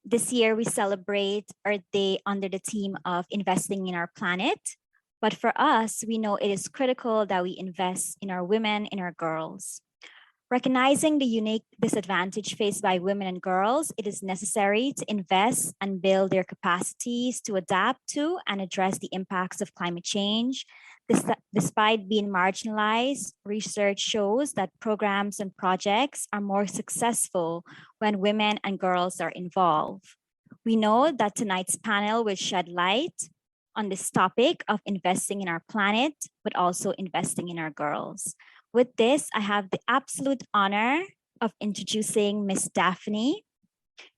This year, we celebrate Earth Day under the theme of investing in our planet. But for us, we know it is critical that we invest in our women, in our girls. Recognizing the unique disadvantage faced by women and girls, it is necessary to invest and build their capacities to adapt to and address the impacts of climate change. Despite being marginalized, research shows that programs and projects are more successful when women and girls are involved. We know that tonight's panel will shed light on this topic of investing in our planet, but also investing in our girls. With this, I have the absolute honor of introducing Miss Daphne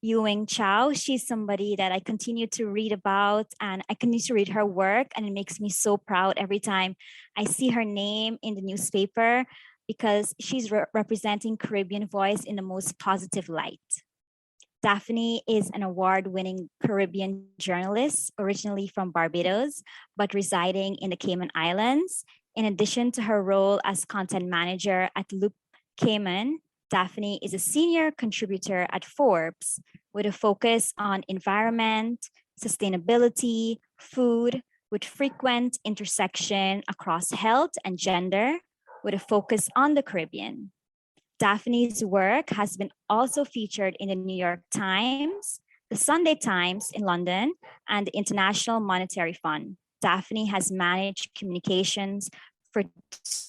Ewing Chow. She's somebody that I continue to read about and I continue to read her work, and it makes me so proud every time I see her name in the newspaper because she's representing Caribbean voice in the most positive light. Daphne is an award-winning Caribbean journalist, originally from Barbados, but residing in the Cayman Islands. In addition to her role as content manager at Loop Cayman, Daphne is a senior contributor at Forbes with a focus on environment, sustainability, food, with frequent intersection across health and gender, with a focus on the Caribbean. Daphne's work has been also featured in the New York Times, the Sunday Times in London, and the International Monetary Fund. Daphne has managed communications for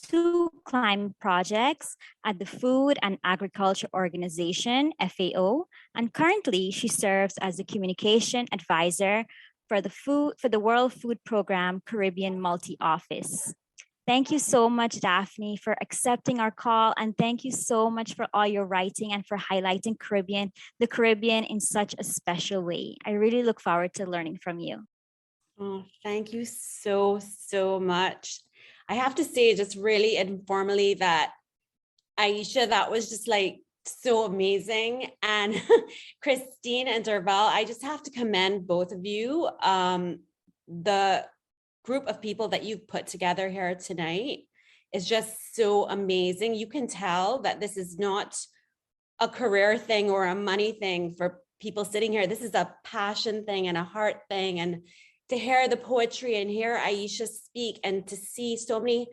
2 climate projects at the Food and Agriculture Organization, FAO, and currently she serves as the communication advisor for the World Food Program Caribbean Multi-Office. Thank you so much, Daphne, for accepting our call, and thank you so much for all your writing and for highlighting the Caribbean in such a special way. I really look forward to learning from you. Oh, thank you so much. I have to say, just really informally, that Aisha, that was just like so amazing. And Christine and Derval, I just have to commend both of you. The group of people that you've put together here tonight is just so amazing. You can tell that this is not a career thing or a money thing for people sitting here. This is a passion thing and a heart thing. And to hear the poetry and hear Aisha speak and to see so many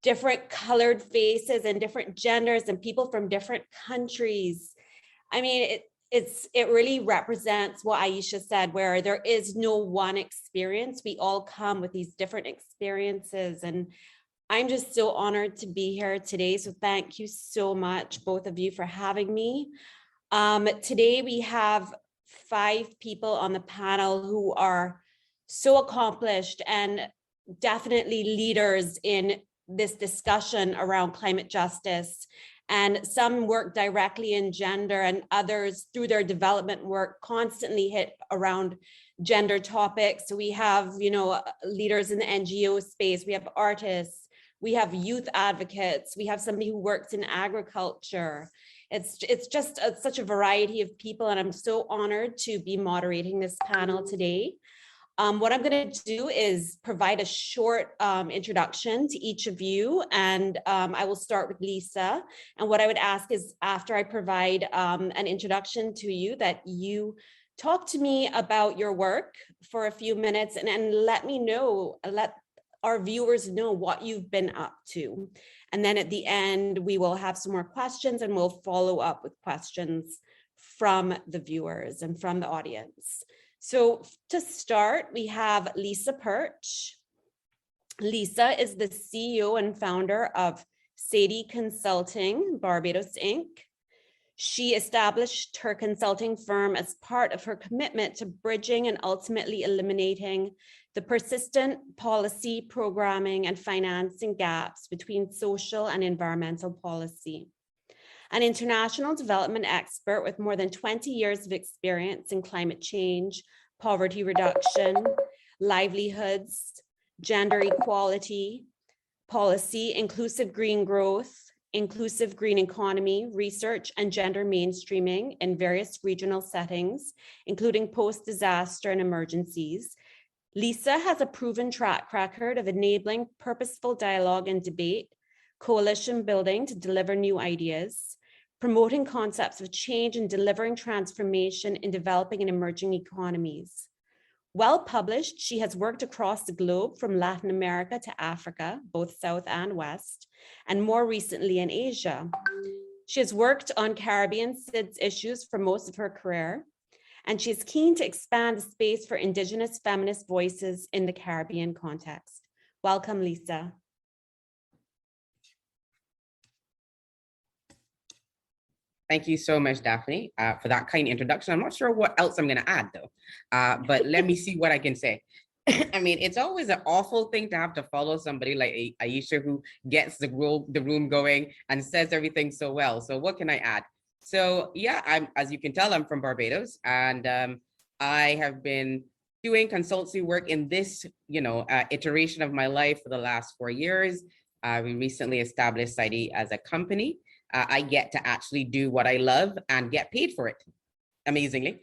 different colored faces and different genders and people from different countries. I mean, it really represents what Aisha said, where there is no one experience. We all come with these different experiences. And I'm just so honored to be here today. So thank you so much, both of you, for having me. Today we have 5 people on the panel who are so accomplished and definitely leaders in this discussion around climate justice. And some work directly in gender, and others through their development work constantly hit around gender topics. So we have, leaders in the NGO space, we have artists, we have youth advocates, we have somebody who works in agriculture. It's just such a variety of people, and I'm so honored to be moderating this panel today. What I'm going to do is provide a short introduction to each of you, and I will start with Lisa. And what I would ask is, after I provide an introduction to you, that you talk to me about your work for a few minutes and let our viewers know what you've been up to. And then at the end, we will have some more questions, and we'll follow up with questions from the viewers and from the audience. So to start, we have Lisa Perch. Lisa is the CEO and founder of Sadie Consulting, Barbados, Inc. She established her consulting firm as part of her commitment to bridging and ultimately eliminating the persistent policy, programming, and financing gaps between social and environmental policy. An international development expert with more than 20 years of experience in climate change, poverty reduction, livelihoods, gender equality, policy, inclusive green growth, inclusive green economy, research, and gender mainstreaming in various regional settings, including post-disaster and emergencies. Lisa has a proven track record of enabling purposeful dialogue and debate, coalition building to deliver new ideas, promoting concepts of change and delivering transformation in developing and emerging economies. Well published, she has worked across the globe from Latin America to Africa, both South and West, and more recently in Asia. She has worked on Caribbean SIDS issues for most of her career, and she is keen to expand the space for Indigenous feminist voices in the Caribbean context. Welcome, Lisa. Thank you so much, Daphne, for that kind introduction. I'm not sure what else I'm going to add, though, but let me see what I can say. I mean, it's always an awful thing to have to follow somebody like Aisha, who gets the room going and says everything so well. So what can I add? So yeah, as you can tell, I'm from Barbados, and I have been doing consultancy work in this, iteration of my life for the last 4 years. We recently established Saidi as a company. I get to actually do what I love and get paid for it, amazingly.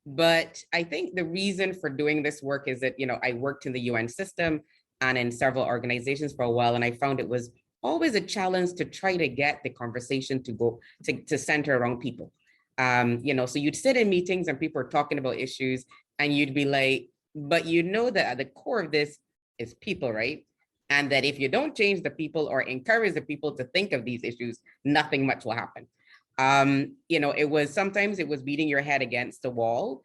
But I think the reason for doing this work is that, I worked in the UN system and in several organizations for a while, and I found it was always a challenge to try to get the conversation to go to center around people. So you'd sit in meetings and people are talking about issues and you'd be like, but that at the core of this is people, right? And that if you don't change the people or encourage the people to think of these issues, nothing much will happen. Sometimes it was beating your head against the wall.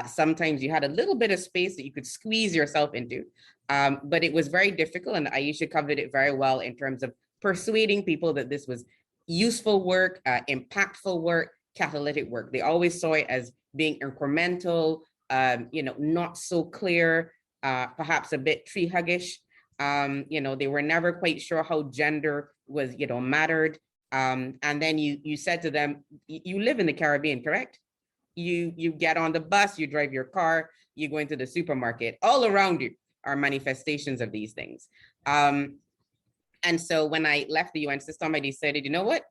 Sometimes you had a little bit of space that you could squeeze yourself into, but it was very difficult. And Aisha covered it very well in terms of persuading people that this was useful work, impactful work, catalytic work. They always saw it as being incremental, not so clear, perhaps a bit tree huggish. They were never quite sure how gender was, mattered. And then you said to them, you live in the Caribbean, correct? You get on the bus, you drive your car, you go into the supermarket, all around you are manifestations of these things. And so when I left the UN system, I decided, you know what,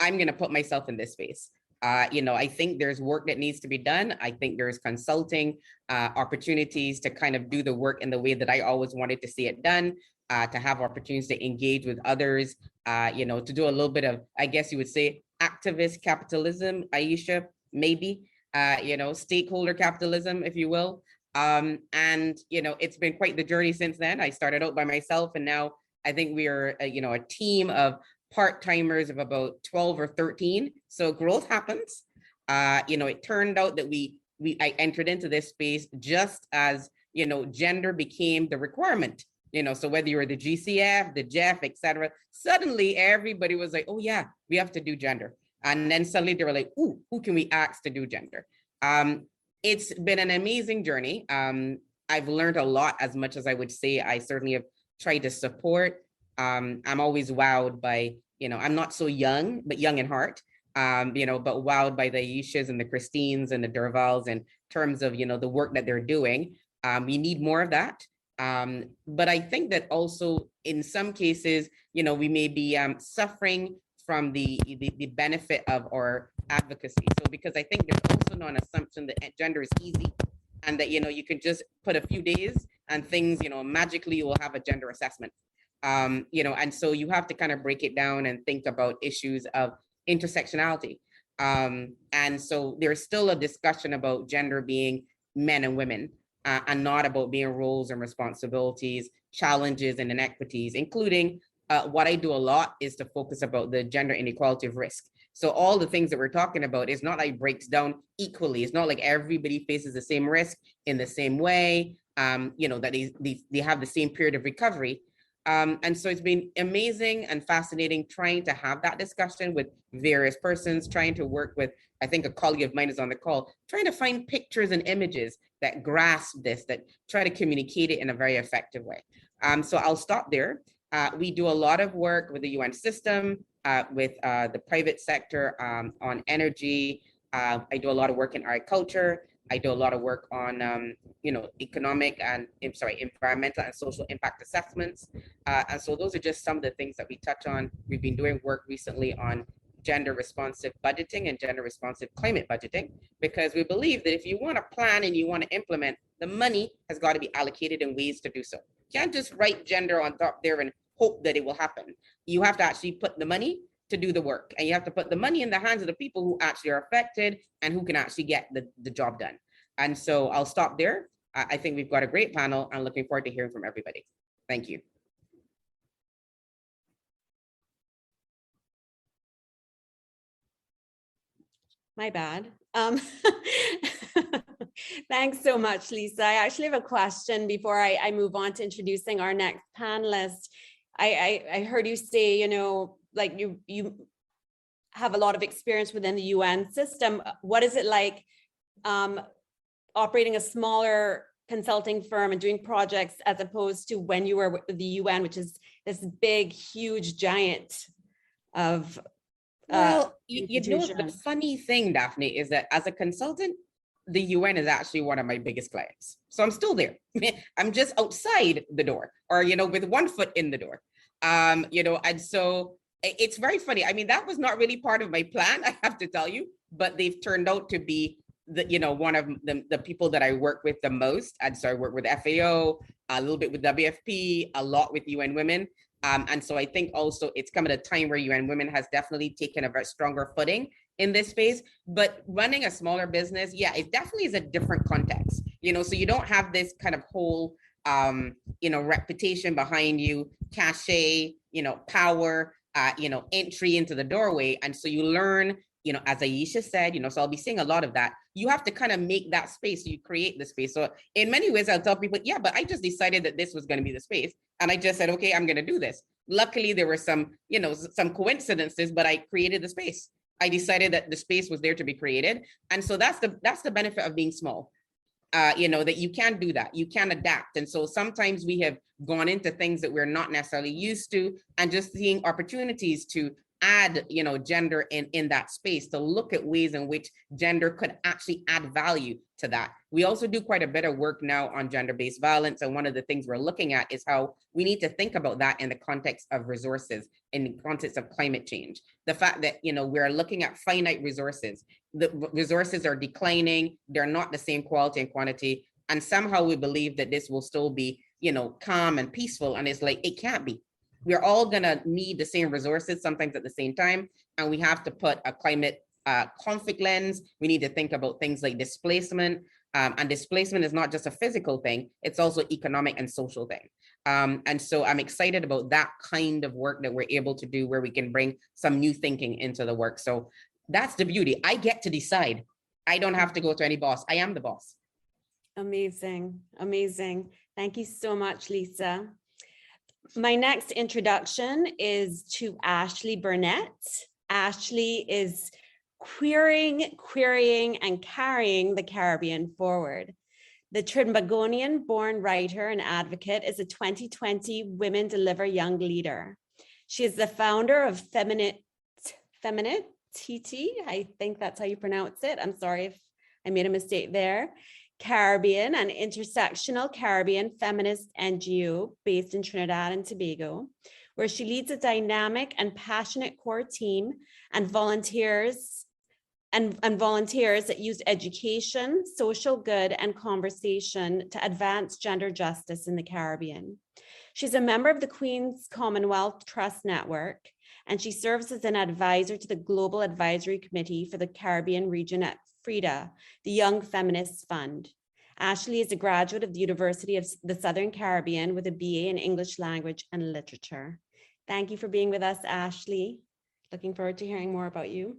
I'm going to put myself in this space. I think there's work that needs to be done. I think there's consulting opportunities to kind of do the work in the way that I always wanted to see it done, to have opportunities to engage with others, to do a little bit of, I guess you would say, activist capitalism, Aisha, maybe, stakeholder capitalism, if you will. It's been quite the journey since then. I started out by myself, and now I think we are, a team of part-timers of about 12 or 13. So growth happens. It turned out that I entered into this space just as, gender became the requirement. So whether you were the GCF, the JEF, et cetera, suddenly everybody was like, oh yeah, we have to do gender. And then suddenly they were like, ooh, who can we ask to do gender? It's been an amazing journey. I've learned a lot, as much as I would say I certainly have tried to support. I'm always wowed by, I'm not so young, but young in heart, but wowed by the Aishas and the Christines and the Durvals in terms of, the work that they're doing. We need more of that. But I think that also in some cases, we may be suffering from the benefit of our advocacy. So because I think there's also not an assumption that gender is easy and that, you can just put a few days and things, magically you will have a gender assessment. And so you have to kind of break it down and think about issues of intersectionality. And so there's still a discussion about gender being men and women, and not about being roles and responsibilities, challenges and inequities, including what I do a lot is to focus about the gender inequality of risk. So all the things that we're talking about is not like breaks down equally. It's not like everybody faces the same risk in the same way, that they have the same period of recovery. And so it's been amazing and fascinating trying to have that discussion with various persons, trying to work with, I think a colleague of mine is on the call, trying to find pictures and images that grasp this, that try to communicate it in a very effective way. So I'll stop there. We do a lot of work with the UN system, with the private sector on energy. I do a lot of work in agriculture. I do a lot of work on, economic and, environmental and social impact assessments. And so those are just some of the things that we touch on. We've been doing work recently on gender responsive budgeting and gender responsive climate budgeting, because we believe that if you want to plan and you want to implement, the money has got to be allocated in ways to do so. You can't just write gender on top there and hope that it will happen. You have to actually put the money to do the work. And you have to put the money in the hands of the people who actually are affected and who can actually get the job done. And so I'll stop there. I think we've got a great panel. I'm looking forward to hearing from everybody. Thank you. My bad. Thanks so much, Lisa. I actually have a question before I move on to introducing our next panelist. I heard you say, you know, like you have a lot of experience within the UN system. What is it like operating a smaller consulting firm and doing projects as opposed to when you were with the UN, which is this big, huge giant of well, you know, the funny thing, Daphne, is that as a consultant, the UN is actually one of my biggest clients. So I'm still there. I'm just outside the door, or, you know, with one foot in the door. You know, and so it's very funny. I mean, that was not really part of my plan, I have to tell you, but they've turned out to be the, you know, one of the people that I work with the most. And so I work with FAO, a little bit with WFP, a lot with UN Women. And so I think also it's come at a time where UN Women has definitely taken a very stronger footing in this space. But running a smaller business, yeah, it definitely is a different context, you know, so you don't have this kind of whole, you know, reputation behind you, cachet, you know, power, you know, entry into the doorway. And so you learn, you know, as Aisha said, you know, so I'll be seeing a lot of that. You have to kind of make that space. You create the space. So in many ways, I'll tell people, yeah, but I just decided that this was going to be the space. And I just said, okay, I'm going to do this. Luckily, there were some, you know, some coincidences, but I created the space. I decided that the space was there to be created. And so that's the benefit of being small. You know, that you can do that. You can adapt. And so sometimes we have gone into things that we're not necessarily used to, and just seeing opportunities to add, you know, gender in that space, to look at ways in which gender could actually add value to that. We also do quite a bit of work now on gender-based violence. And one of the things we're looking at is how we need to think about that in the context of resources, in the context of climate change. The fact that, you know, we're looking at finite resources. The resources are declining. They're not the same quality and quantity. And somehow we believe that this will still be, you know, calm and peaceful. And it's like, it can't be. We're all gonna need the same resources sometimes at the same time. And we have to put a climate conflict lens. We need to think about things like displacement. And displacement is not just a physical thing, it's also economic and social thing. And so I'm excited about that kind of work that we're able to do, where we can bring some new thinking into the work. So that's the beauty. I get to decide. I don't have to go to any boss. I am the boss. Amazing, amazing. Thank you so much, Lisa. My next introduction is to Ashley Burnett. Ashley is querying, and carrying the Caribbean forward. The Trinbagonian-born writer and advocate is a 2020 Women Deliver Young Leader. She is the founder of Feminine TT, I think that's how you pronounce it. I'm sorry if I made a mistake there. Caribbean, an intersectional Caribbean feminist NGO based in Trinidad and Tobago, where she leads a dynamic and passionate core team and volunteers that use education, social good, and conversation to advance gender justice in the Caribbean. She's a member of the Queen's Commonwealth Trust Network, and she serves as an advisor to the Global Advisory Committee for the Caribbean region at FREDA, the Young Feminists Fund. Ashley is a graduate of the University of the Southern Caribbean with a BA in English Language and Literature. Thank you for being with us, Ashley. Looking forward to hearing more about you.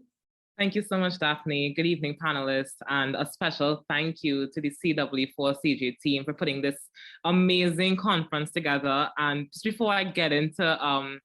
Thank you so much, Daphne. Good evening, panelists, and a special thank you to the CW4CJ team for putting this amazing conference together. And just before I get into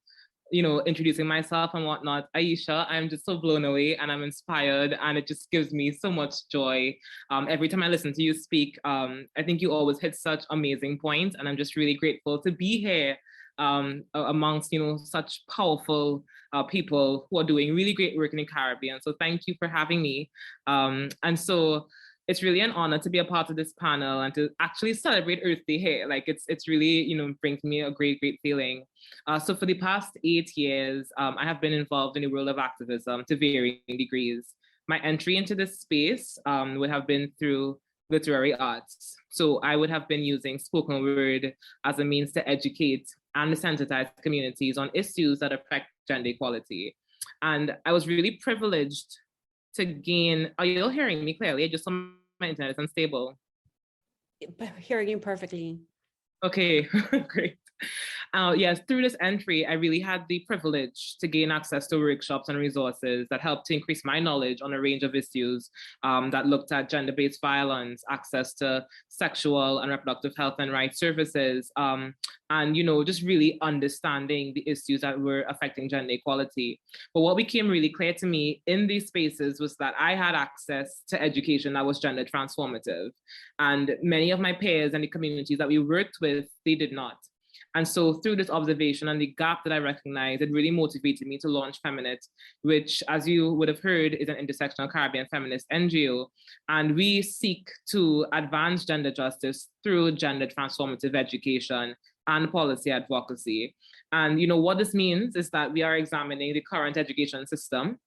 you know, introducing myself and whatnot, Aisha, I'm just so blown away and I'm inspired, and it just gives me so much joy. Every time I listen to you speak, I think you always hit such amazing points, and I'm just really grateful to be here amongst, you know, such powerful people who are doing really great work in the Caribbean. So thank you for having me. And so it's really an honor to be a part of this panel and to actually celebrate Earth Day here. Like it's really, you know, brings me a great feeling. So for the past 8 years, I have been involved in the world of activism to varying degrees. My entry into this space would have been through literary arts. So I would have been using spoken word as a means to educate and sensitize communities on issues that affect gender equality. And I was really privileged to gain, are you all hearing me clearly? I just saw my internet is unstable. Hearing you perfectly. Okay, great. Yes, through this entry, I really had the privilege to gain access to workshops and resources that helped to increase my knowledge on a range of issues that looked at gender-based violence, access to sexual and reproductive health and rights services, and just really understanding the issues that were affecting gender equality. But what became really clear to me in these spaces was that I had access to education that was gender transformative, and many of my peers and the communities that we worked with, they did not. And so through this observation and the gap that I recognized, it really motivated me to launch Feminit, which, as you would have heard, is an intersectional Caribbean feminist NGO. And we seek to advance gender justice through gender transformative education and policy advocacy. And what this means is that we are examining the current education system,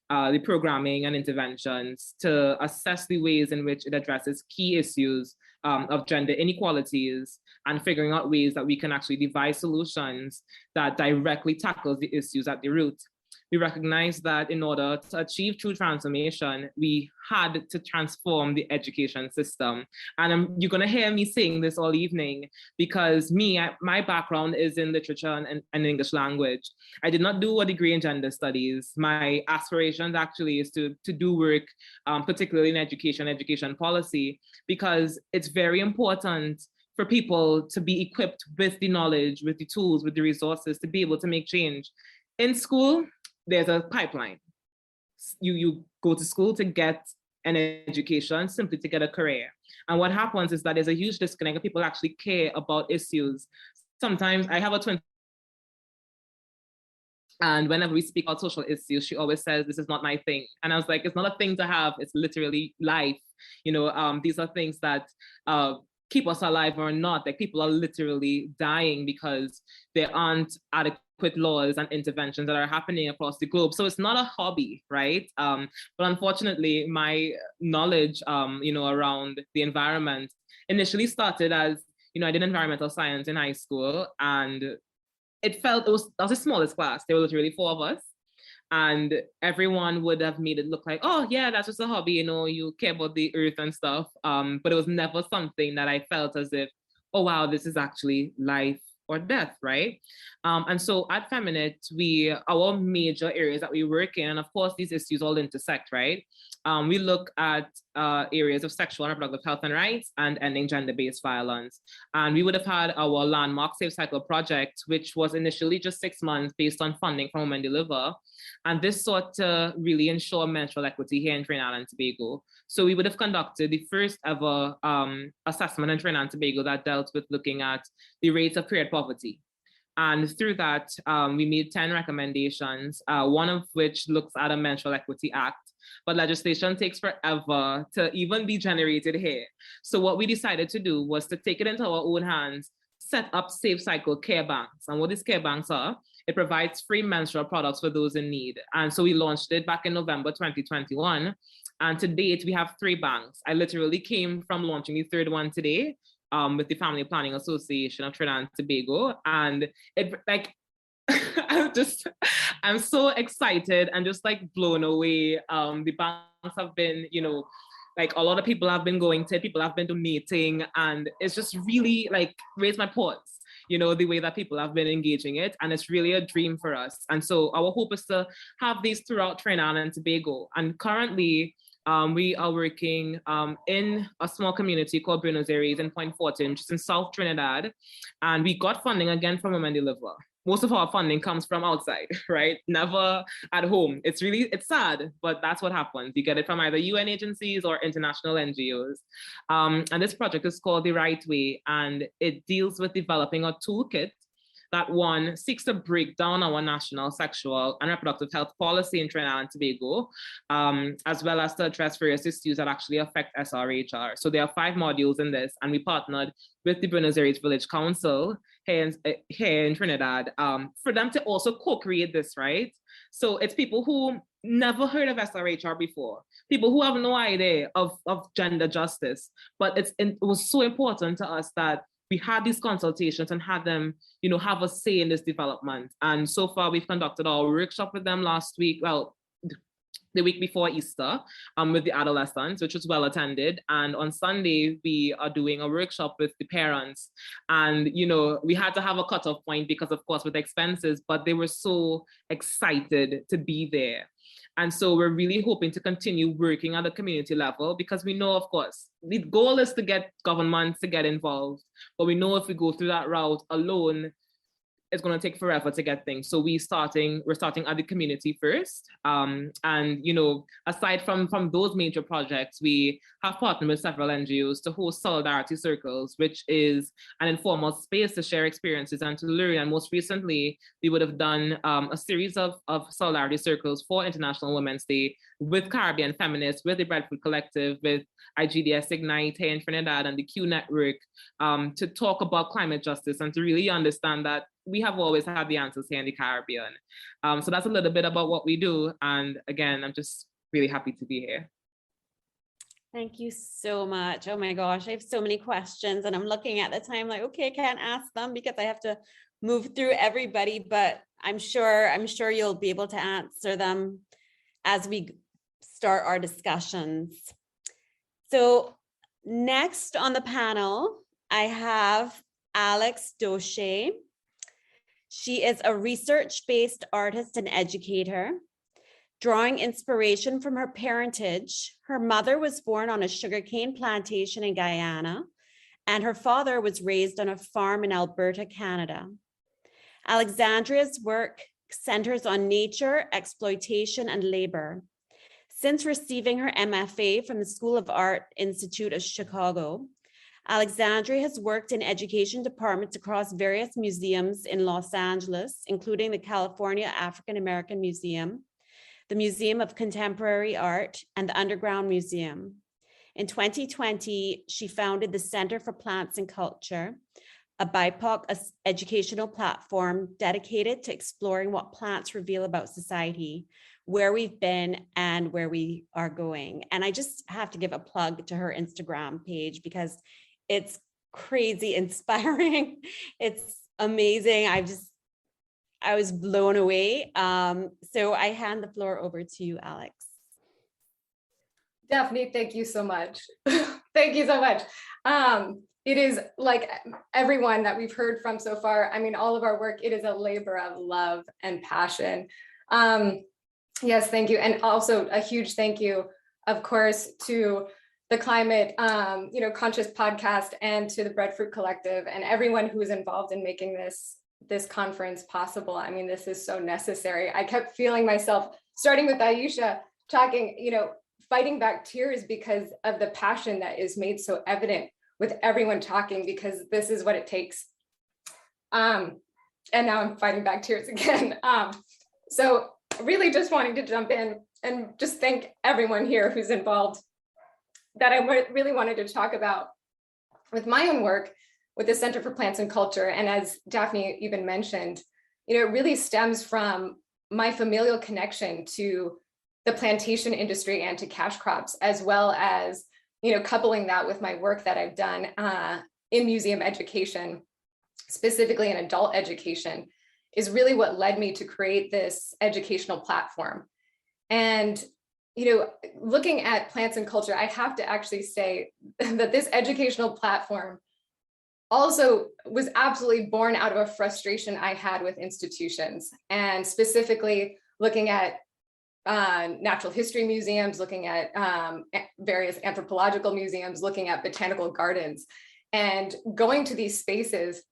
the programming and interventions to assess the ways in which it addresses key issues of gender inequalities, and figuring out ways that we can actually devise solutions that directly tackles the issues at the root. We recognize that in order to achieve true transformation, we had to transform the education system. And you're going to hear me saying this all evening because my background is in literature and English language. I did not do a degree in gender studies. My aspirations actually is to do work, particularly in education policy, because it's very important for people to be equipped with the knowledge, with the tools, with the resources to be able to make change. In school, there's a pipeline. You go to school to get an education, simply to get a career. And what happens is that there's a huge disconnect of people actually care about issues. Sometimes I have a twin, and whenever we speak about social issues, she always says, this is not my thing. And I was like, it's not a thing to have, it's literally life. These are things that keep us alive or not. Like, people are literally dying because there aren't adequate laws and interventions that are happening across the globe. So it's not a hobby, right? But unfortunately, my knowledge, around the environment initially started as, I did environmental science in high school, and that was the smallest class. There were literally 4 of us. And everyone would have made it look like, oh yeah, that's just a hobby, you care about the earth and stuff. But it was never something that I felt as if, oh wow, this is actually life or death, right? And so at Feminit, our major areas that we work in, and of course these issues all intersect, right? We look at areas of sexual and reproductive health and rights and ending gender-based violence. And we would have had our landmark Safe Cycle project, which was initially just 6 months based on funding from Women Deliver. And this sought to really ensure menstrual equity here in Trinidad and Tobago. So we would have conducted the first ever assessment in Trinidad and Tobago that dealt with looking at the rates of period poverty. And through that, we made 10 recommendations, one of which looks at a Menstrual Equity Act, but legislation takes forever to even be generated here. So what we decided to do was to take it into our own hands, set up Safe Cycle care banks. And what these care banks are, it provides free menstrual products for those in need. And so we launched it back in November 2021. And to date, we have 3 banks. I literally came from launching the 3rd one today with the Family Planning Association of Trinidad and Tobago. And it I'm so excited and just like blown away. The banks have been, a lot of people have been going to it, people have been donating, and it's just really raised my pulse, the way that people have been engaging it. And it's really a dream for us. And so our hope is to have these throughout Trinidad and Tobago. And currently, we are working in a small community called Buenos Aires in Point Fortin, just in South Trinidad. And we got funding again from Women Deliver. Most of our funding comes from outside, right? Never at home. It's sad, but that's what happens. You get it from either UN agencies or international NGOs. And this project is called The Right Way, and it deals with developing a toolkit that, one, seeks to break down our national sexual and reproductive health policy in Trinidad and Tobago, as well as to address various issues that actually affect SRHR. So there are 5 modules in this, and we partnered with the Buenos Aires Village Council here in Trinidad for them to also co-create this, right? So it's people who never heard of SRHR before, people who have no idea of gender justice, but it was so important to us that we had these consultations and had them, have a say in this development. And so far, we've conducted our workshop with them last week. Well, the week before Easter, with the adolescents, which was well attended. And on Sunday, we are doing a workshop with the parents. And, we had to have a cutoff point because, of course, with expenses, but they were so excited to be there. And so we're really hoping to continue working at the community level, because we know, of course, the goal is to get governments to get involved. But we know if we go through that route alone, it's going to take forever to get things. So we're starting at the community first. And, aside from those major projects, we have partnered with several NGOs to host solidarity circles, which is an informal space to share experiences and to learn. And most recently, we would have done a series of solidarity circles for International Women's Day with Caribbean Feminists, with the Breadfruit Collective, with IGDS Ignite here in Trinidad and the Q Network, to talk about climate justice and to really understand that we have always had the answers here in the Caribbean. So that's a little bit about what we do. And again, I'm just really happy to be here. Thank you so much. Oh my gosh, I have so many questions and I'm looking at the time like, okay, I can't ask them because I have to move through everybody, but I'm sure you'll be able to answer them as we start our discussions. So next on the panel, I have Alex Doche. She is a research-based artist and educator. Drawing inspiration from her parentage, her mother was born on a sugarcane plantation in Guyana, and her father was raised on a farm in Alberta, Canada. Alexandria's work centers on nature, exploitation, and labor. Since receiving her MFA from the School of Art Institute of Chicago, Alexandria has worked in education departments across various museums in Los Angeles, including the California African American Museum, the Museum of Contemporary Art, and the Underground Museum. In 2020, she founded the Center for Plants and Culture, a BIPOC educational platform dedicated to exploring what plants reveal about society, where we've been and where we are going. And I just have to give a plug to her Instagram page because it's crazy inspiring. It's amazing. I was blown away. So I hand the floor over to you, Alex. Daphne, thank you so much. Thank you so much. It is like everyone that we've heard from so far, I mean, all of our work, it is a labor of love and passion. Yes, thank you. And also a huge thank you, of course, to the Climate Conscious podcast and to the Breadfruit Collective and everyone who is involved in making this conference possible. I mean, this is so necessary. I kept feeling myself, starting with Aisha, talking, fighting back tears because of the passion that is made so evident with everyone talking, because this is what it takes. And now I'm fighting back tears again. So really just wanting to jump in and just thank everyone here who's involved, that I really wanted to talk about with my own work with the Center for Plants and Culture. And as Daphne even mentioned, it really stems from my familial connection to the plantation industry and to cash crops, as well as, coupling that with my work that I've done in museum education, specifically in adult education, is really what led me to create this educational platform. And looking at plants and culture, I have to actually say that this educational platform also was absolutely born out of a frustration I had with institutions, and specifically looking at natural history museums, looking at various anthropological museums, looking at botanical gardens, and going to these spaces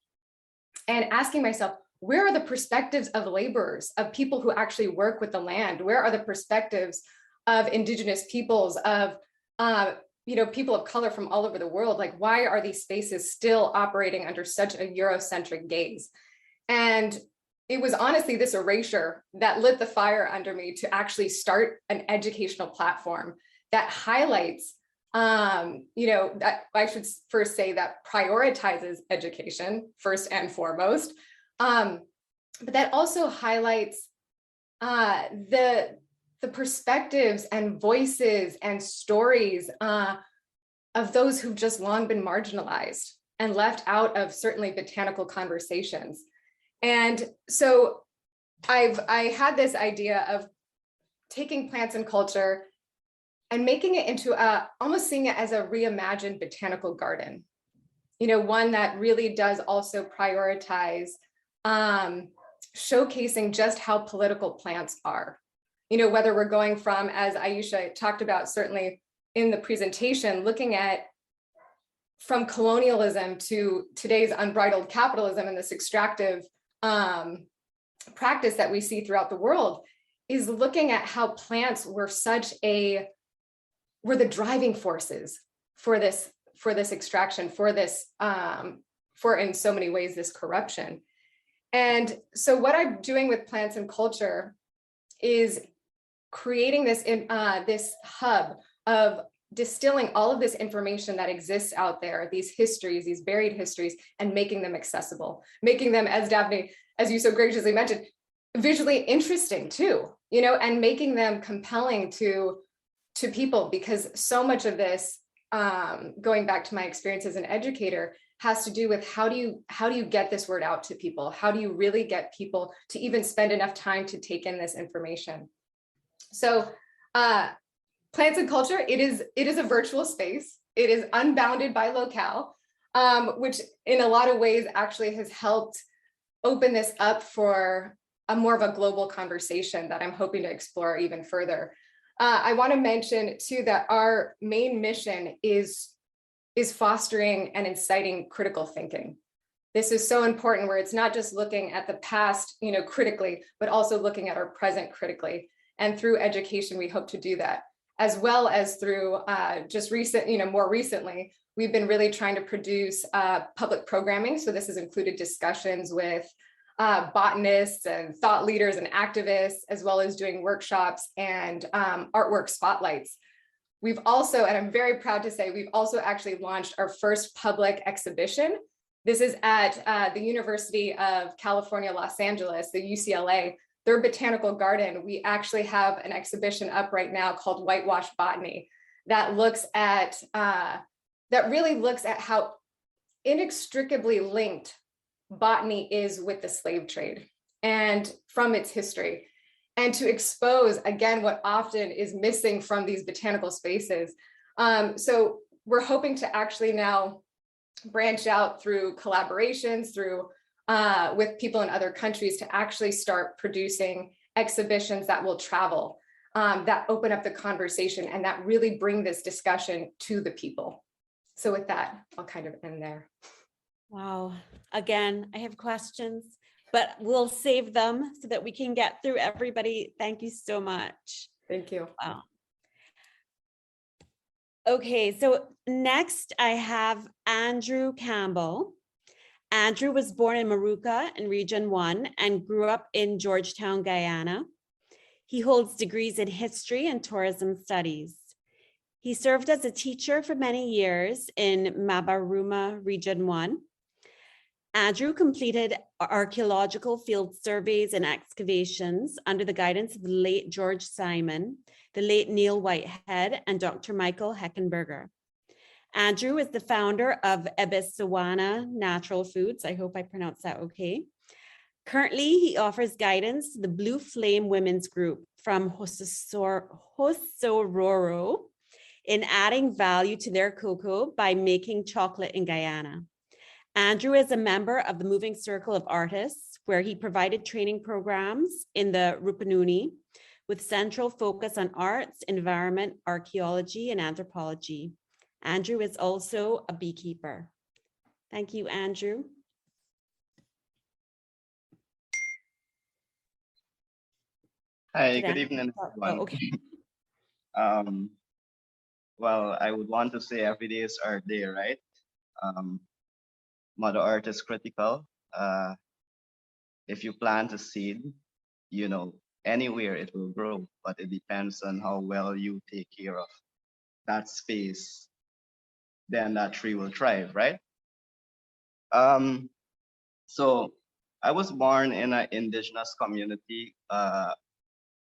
and asking myself, where are the perspectives of laborers, of people who actually work with the land? Where are the perspectives of indigenous peoples, of people of color from all over the world? Like, why are these spaces still operating under such a Eurocentric gaze? And it was honestly this erasure that lit the fire under me to actually start an educational platform that highlights, that I should first say that prioritizes education first and foremost, but that also highlights the perspectives and voices and stories of those who've just long been marginalized. and left out of certainly botanical conversations. And so I had this idea of taking plants and culture and making it into almost seeing it as a reimagined botanical garden. One that really does also prioritize showcasing just how political plants are. Whether we're going from, as Aisha talked about, certainly in the presentation, looking at from colonialism to today's unbridled capitalism and this extractive practice that we see throughout the world, is looking at how plants were the driving forces for this extraction, for in so many ways this corruption. And so what I'm doing with plants and culture is creating this hub of distilling all of this information that exists out there, these histories, these buried histories, and making them accessible, making them, as Daphne, as you so graciously mentioned, visually interesting too, and making them compelling to people, because so much of this, going back to my experience as an educator, has to do with how do you get this word out to people? How do you really get people to even spend enough time to take in this information? So plants and culture, it is a virtual space. It is unbounded by locale, which in a lot of ways actually has helped open this up for a more of a global conversation that I'm hoping to explore even further. I want to mention too that our main mission is fostering and inciting critical thinking. This is so important, where it's not just looking at the past, critically, but also looking at our present critically. And through education, we hope to do that, as well as through more recently, we've been really trying to produce public programming. So this has included discussions with botanists and thought leaders and activists, as well as doing workshops and artwork spotlights. We've also, and I'm very proud to say, we've also actually launched our first public exhibition. This is at the University of California, Los Angeles, the UCLA, their botanical garden. We actually have an exhibition up right now called Whitewash Botany that really looks at how inextricably linked botany is with the slave trade and from its history, and to expose, again, what often is missing from these botanical spaces. So we're hoping to actually now branch out through collaborations, with people in other countries, to actually start producing exhibitions that will travel, that open up the conversation, and that really bring this discussion to the people. So with that, I'll kind of end there. Wow. Again, I have questions, but we'll save them so that we can get through everybody. Thank you so much. Thank you. Wow. Okay, so next I have Andrew Campbell. Andrew was born in Moruca in Region 1 and grew up in Georgetown, Guyana. He holds degrees in history and tourism studies. He served as a teacher for many years in Mabaruma Region 1. Andrew completed archaeological field surveys and excavations under the guidance of the late George Simon, the late Neil Whitehead, and Dr. Michael Heckenberger. Andrew is the founder of Ebisawana Natural Foods. I hope I pronounced that okay. Currently, he offers guidance to the Blue Flame Women's Group from Hosororo in adding value to their cocoa by making chocolate in Guyana. Andrew is a member of the Moving Circle of Artists, where he provided training programs in the Rupununi with central focus on arts, environment, archaeology, and anthropology. Andrew is also a beekeeper. Thank you, Andrew. Hi, good evening, everyone. Oh, okay. Well, I would want to say every day is Earth Day, right? Mother Earth is critical. If you plant a seed, anywhere it will grow, but it depends on how well you take care of that space, then that tree will thrive, right? So I was born in an indigenous community,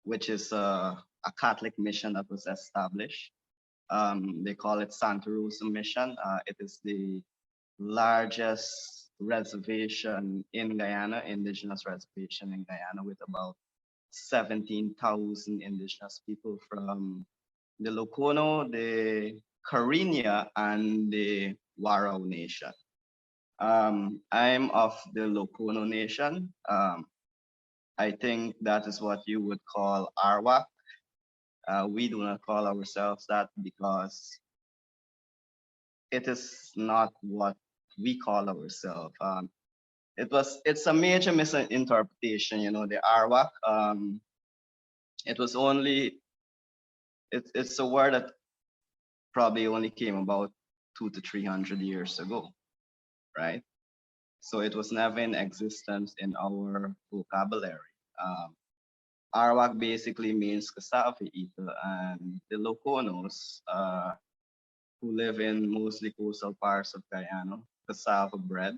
which is a Catholic mission that was established. They call it Santa Rosa Mission. It is the largest reservation in Guyana, indigenous reservation in Guyana, with about 17,000 indigenous people from the Lokono, the Karinya, and the Warao Nation. I'm of the Lokono Nation. I think that is what you would call Arwak. We do not call ourselves that because it is not what we call ourselves. It's a major misinterpretation, you know, the Arwak. It was only, it's a word that probably only came about 200 to 300 years ago, right? So it was never in existence in our vocabulary. Arawak basically means cassava eater, and the Lokonos, who live in mostly coastal parts of Guyana, cassava bread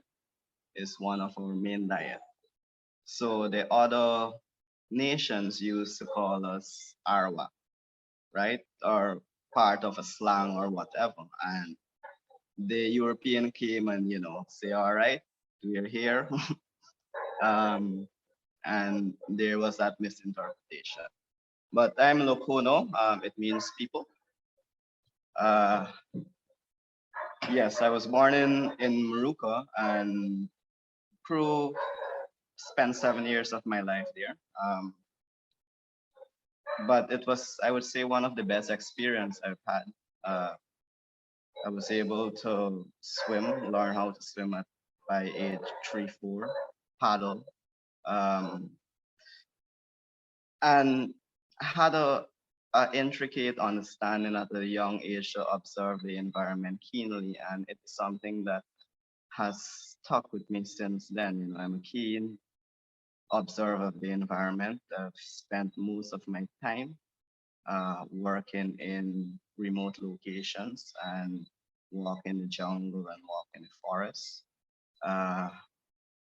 is one of our main diet. So the other nations used to call us Arawak, right? Or part of a slang or whatever. And the European came and, you know, say, all right, we're here. And there was that misinterpretation. But I'm Lokono, it means people. Uh, yes, I was born in Maruka and Peru, spent 7 years of my life there. But it was, I would say, one of the best experience I've had. I was able to swim, learn how to swim by age 3, 4, paddle, and had a intricate understanding at a young age to observe the environment keenly, and it's something that has stuck with me since then. You know, I'm a keen observer of the environment. I've spent most of my time working in remote locations and walk in the jungle and walk in the forest, uh,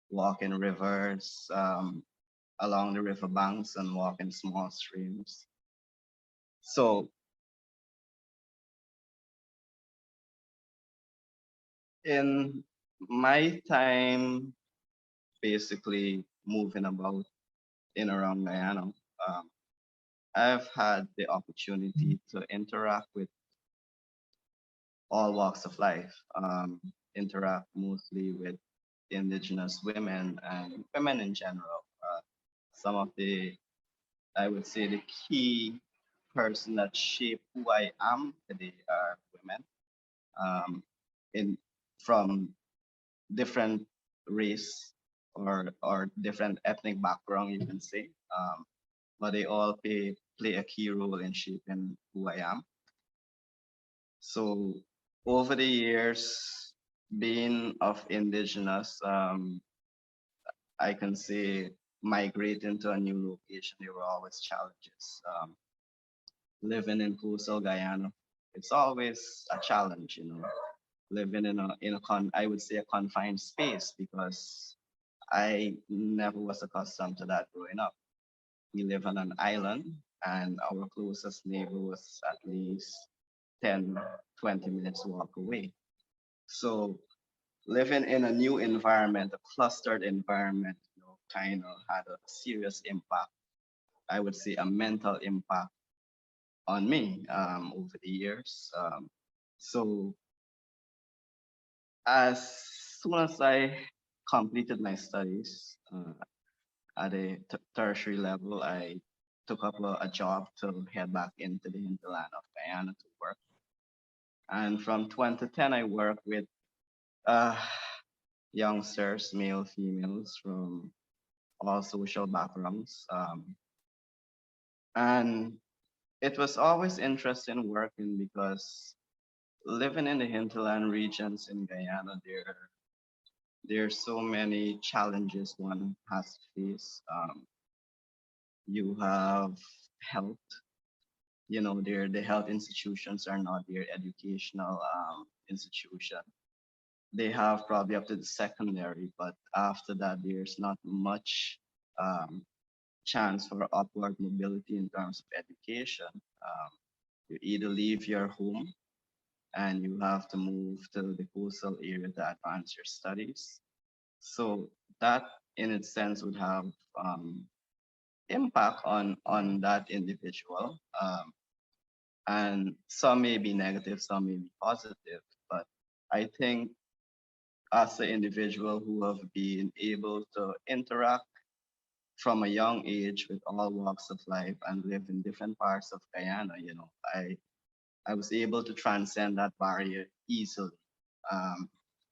walk in rivers, along the river banks and walk in small streams. So in my time, basically moving about in around Guyana, I've had the opportunity to interact with all walks of life, interact mostly with indigenous women and women in general. Some of the, I would say, the key person that shape who I am today are women, in from different race or different ethnic background, you can say, but they all play a key role in shaping who I am. So over the years, being of indigenous, I can say migrating to a new location, there were always challenges. Living in coastal Guyana, it's always a challenge, you know, living in I would say a confined space, because I never was accustomed to that growing up. We live on an island and our closest neighbor was at least 10, 20 minutes walk away. So living in a new environment, a clustered environment, you know, kind of had a serious impact. I would say a mental impact on me over the years. So as soon as I completed my studies at a tertiary level, I took up a job to head back into the hinterland of Guyana to work. And from 2010, I worked with uh, youngsters, male, females from all social backgrounds. And it was always interesting working because living in the hinterland regions in Guyana, there's so many challenges one has to face. You have health, you know, the health institutions are not their educational institution. They have probably up to the secondary, but after that, there's not much chance for upward mobility in terms of education. You either leave your home and you have to move to the coastal area to advance your studies. So that in its sense would have impact on that individual. And some may be negative, some may be positive, but I think as an individual who have been able to interact from a young age with all walks of life and live in different parts of Guyana, I was able to transcend that barrier easily.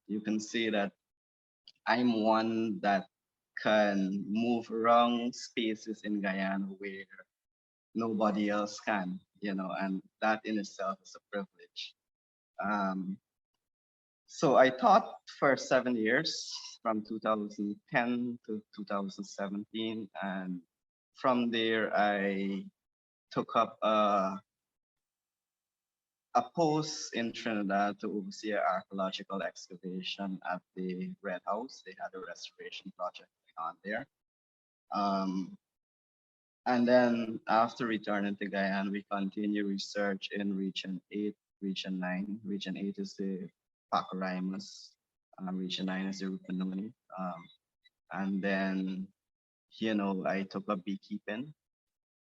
You can see that I'm one that can move around spaces in Guyana where nobody else can, and that in itself is a privilege. Um, so I taught for 7 years from 2010 to 2017. And from there, I took up a post in Trinidad to oversee an archaeological excavation at the Red House. They had a restoration project going on there. Um, and then after returning to Guyana, we continue research in Region 8, Region 9. Region 8 is the Pacorimus. Region 9 is the Rupununi. And then, I took up beekeeping.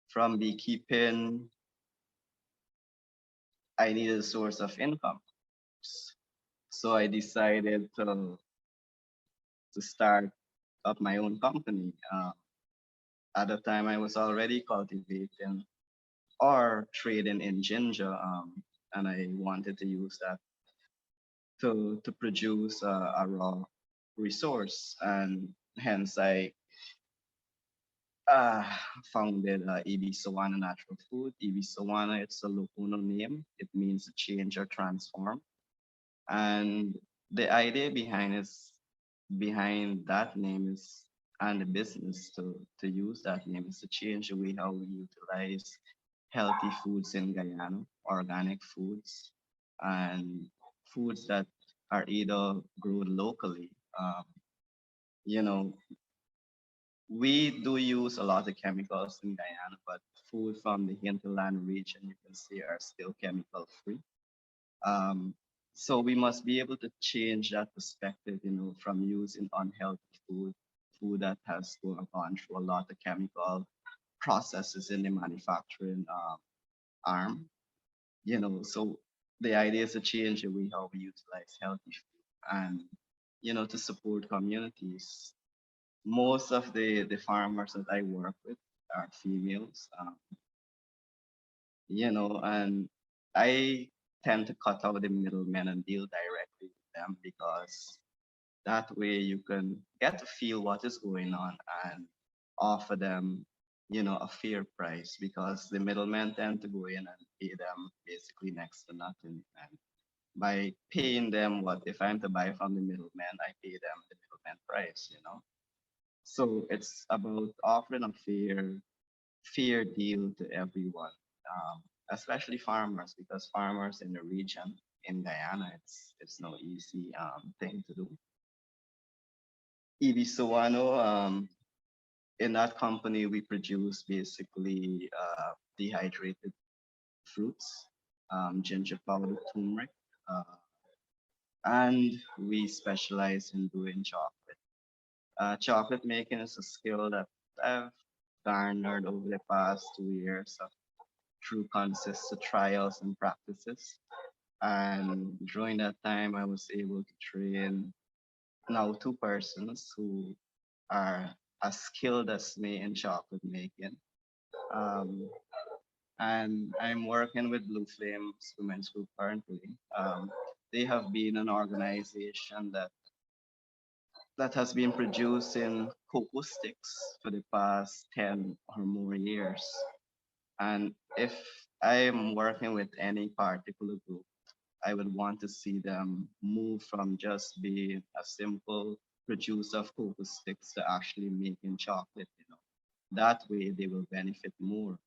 From beekeeping, I needed a source of income. So I decided to start up my own company. At the time, I was already cultivating or trading in ginger, and I wanted to use that to produce a raw resource, and hence I uh, founded EB Sawana Natural Food. EB Sawana, it's a Lokono name. It means to change or transform. And the idea behind that name is, and the business to use that name is to change the way how we utilize healthy foods in Guyana, organic foods, and foods that are either grown locally. You know, we do use a lot of chemicals in Guyana, but food from the hinterland region, you can see, are still chemical free. Um, so we must be able to change that perspective, from using unhealthy food that has gone through a lot of chemical processes in the manufacturing arm. So the idea is to change the way how we utilize healthy food and, to support communities. Most of the farmers that I work with are females, and I tend to cut out the middlemen and deal directly with them, because that way you can get to feel what is going on and offer them, a fair price, because the middlemen tend to go in and pay them basically next to nothing. And by paying them, what if I'm to buy from the middleman, I pay them the middleman price. So it's about offering a fair deal to everyone, especially farmers, because farmers in the region in Guyana, it's no easy thing to do. EB Sowano, in that company, we produce basically dehydrated fruits, ginger powder, turmeric, uh, and we specialize in doing chocolate. Chocolate making is a skill that I've garnered over the past 2 years of through consistent trials and practices. And during that time, I was able to train now two persons who are as skilled as me in chocolate making. Um, and I'm working with Blue Flames Women's Group currently. They have been an organization that has been producing cocoa sticks for the past 10 or more years. And if I'm working with any particular group, I would want to see them move from just being a simple producer of cocoa sticks to actually making chocolate. That way they will benefit more.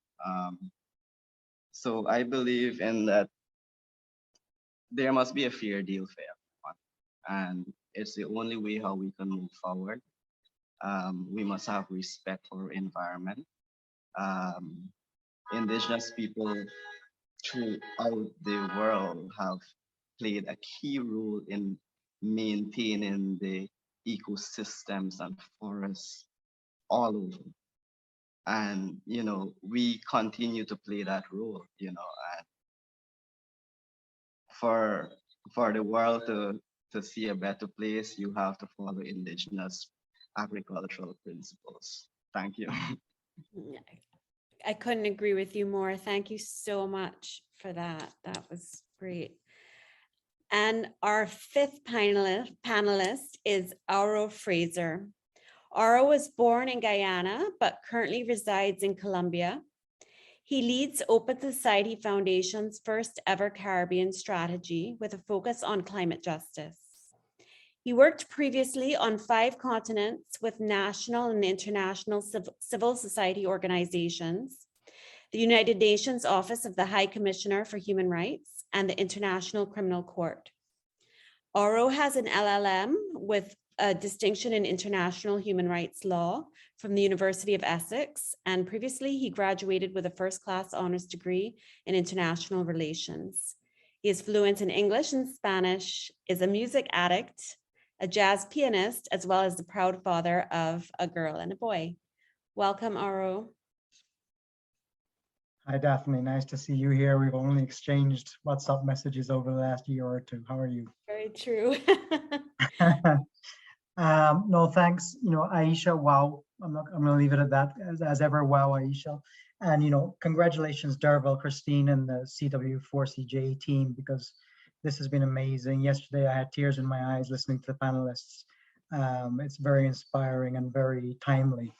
So I believe in that there must be a fair deal for everyone. And it's the only way how we can move forward. We must have respect for environment. Um, Indigenous people throughout the world have played a key role in maintaining the ecosystems and forests all over. And, we continue to play that role, and for the world to see a better place, you have to follow indigenous agricultural principles. Thank you. I couldn't agree with you more. Thank you so much for that. That was great. And our fifth panelist is Auro Fraser. Auro was born in Guyana, but currently resides in Colombia. He leads Open Society Foundation's first ever Caribbean strategy with a focus on climate justice. He worked previously on 5 continents with national and international civil society organizations, the United Nations Office of the High Commissioner for Human Rights, and the International Criminal Court. Auro has an LLM with a distinction in international human rights law from the University of Essex, and previously he graduated with a first-class honors degree in international relations. He is fluent in English and Spanish, is a music addict, a jazz pianist, as well as the proud father of a girl and a boy. Welcome, Auro. Hi, Daphne. Nice to see you here. We've only exchanged WhatsApp messages over the last year or two. How are you? Very true. No, thanks. Aisha, wow. I'm going to leave it at that. As ever, wow, Aisha. And, congratulations, Derval, Christine, and the CW4CJ team, because this has been amazing. Yesterday, I had tears in my eyes listening to the panelists. It's very inspiring and very timely.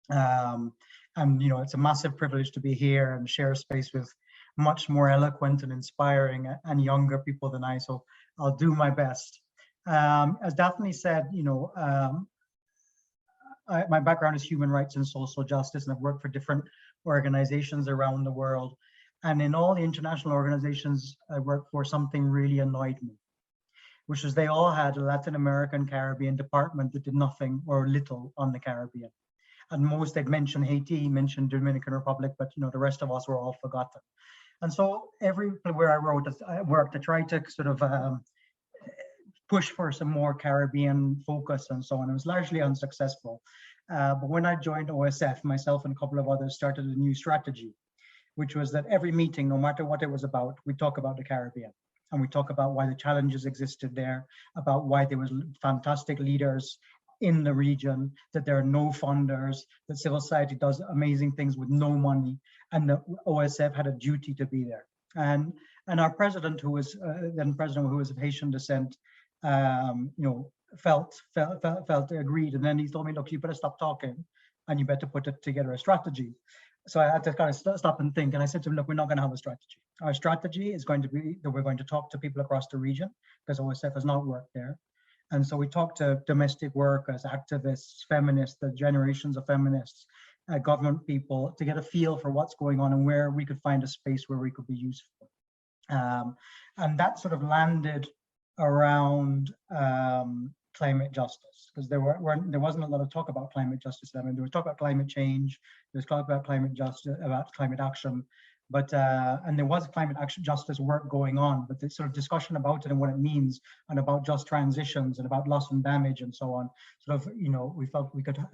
And, it's a massive privilege to be here and share a space with much more eloquent and inspiring and younger people than I, so I'll do my best. As Daphne said, my background is human rights and social justice, and I've worked for different organizations around the world. And in all the international organizations I worked for, something really annoyed me, which was they all had a Latin American Caribbean department that did nothing or little on the Caribbean. And most, they'd mention Haiti, mention Dominican Republic, but the rest of us were all forgotten. And so everywhere I worked, I tried to sort of push for some more Caribbean focus and so on. It was largely unsuccessful. But when I joined OSF, myself and a couple of others started a new strategy, which was that every meeting, no matter what it was about, we talk about the Caribbean. And we talk about why the challenges existed there, about why there was fantastic leaders in the region, that there are no funders, that civil society does amazing things with no money, and the OSF had a duty to be there. And our president, who was then president, who was of Haitian descent, felt agreed, and then he told me, look, you better stop talking, and you better put together a strategy. So I had to kind of stop and think, and I said to him, look, we're not going to have a strategy. Our strategy is going to be that we're going to talk to people across the region, because OSF has not worked there. And so we talked to domestic workers, activists, feminists, the generations of feminists, government people, to get a feel for what's going on and where we could find a space where we could be useful. And that sort of landed around climate justice, because there wasn't a lot of talk about climate justice. I mean, there was talk about climate change, there was talk about climate justice, about climate action, but and there was climate action justice work going on, but the sort of discussion about it and what it means, and about just transitions and about loss and damage and so on, sort of, we felt we could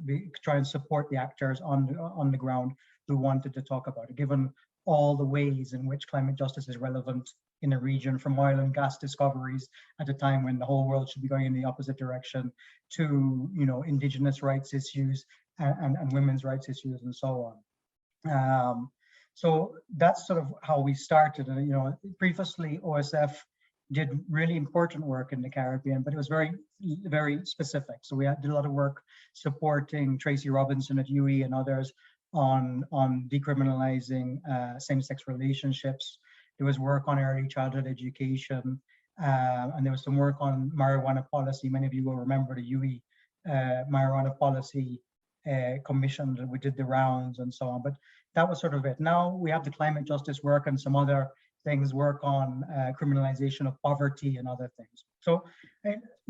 try and support the actors on the ground who wanted to talk about it, given all the ways in which climate justice is relevant in a region, from oil and gas discoveries at a time when the whole world should be going in the opposite direction, to indigenous rights issues and women's rights issues and so on. So that's sort of how we started. Previously OSF did really important work in the Caribbean, but it was very, very specific. So we did a lot of work supporting Tracy Robinson at UWI and others on decriminalizing same-sex relationships. There was work on early childhood education, and there was some work on marijuana policy. Many of you will remember the UWI marijuana policy commission that we did the rounds and so on, but that was sort of it. Now we have the climate justice work and some other things, work on criminalization of poverty and other things. So,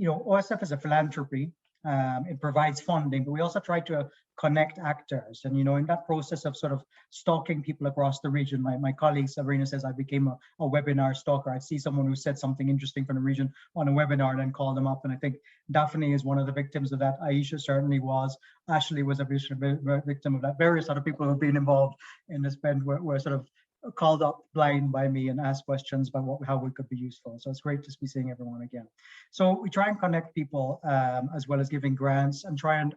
OSF is a philanthropy, It provides funding, but we also try to connect actors. And, you know, in that process of sort of stalking people across the region, my colleague Sabrina says I became a webinar stalker. I see someone who said something interesting from the region on a webinar and then call them up. And I think Daphne is one of the victims of that. Aisha certainly was. Ashley was a victim of that. Various other people who have been involved in this bend were sort of called up blind by me and asked questions about how we could be useful. So it's great to be seeing everyone again. So we try and connect people as well as giving grants and try and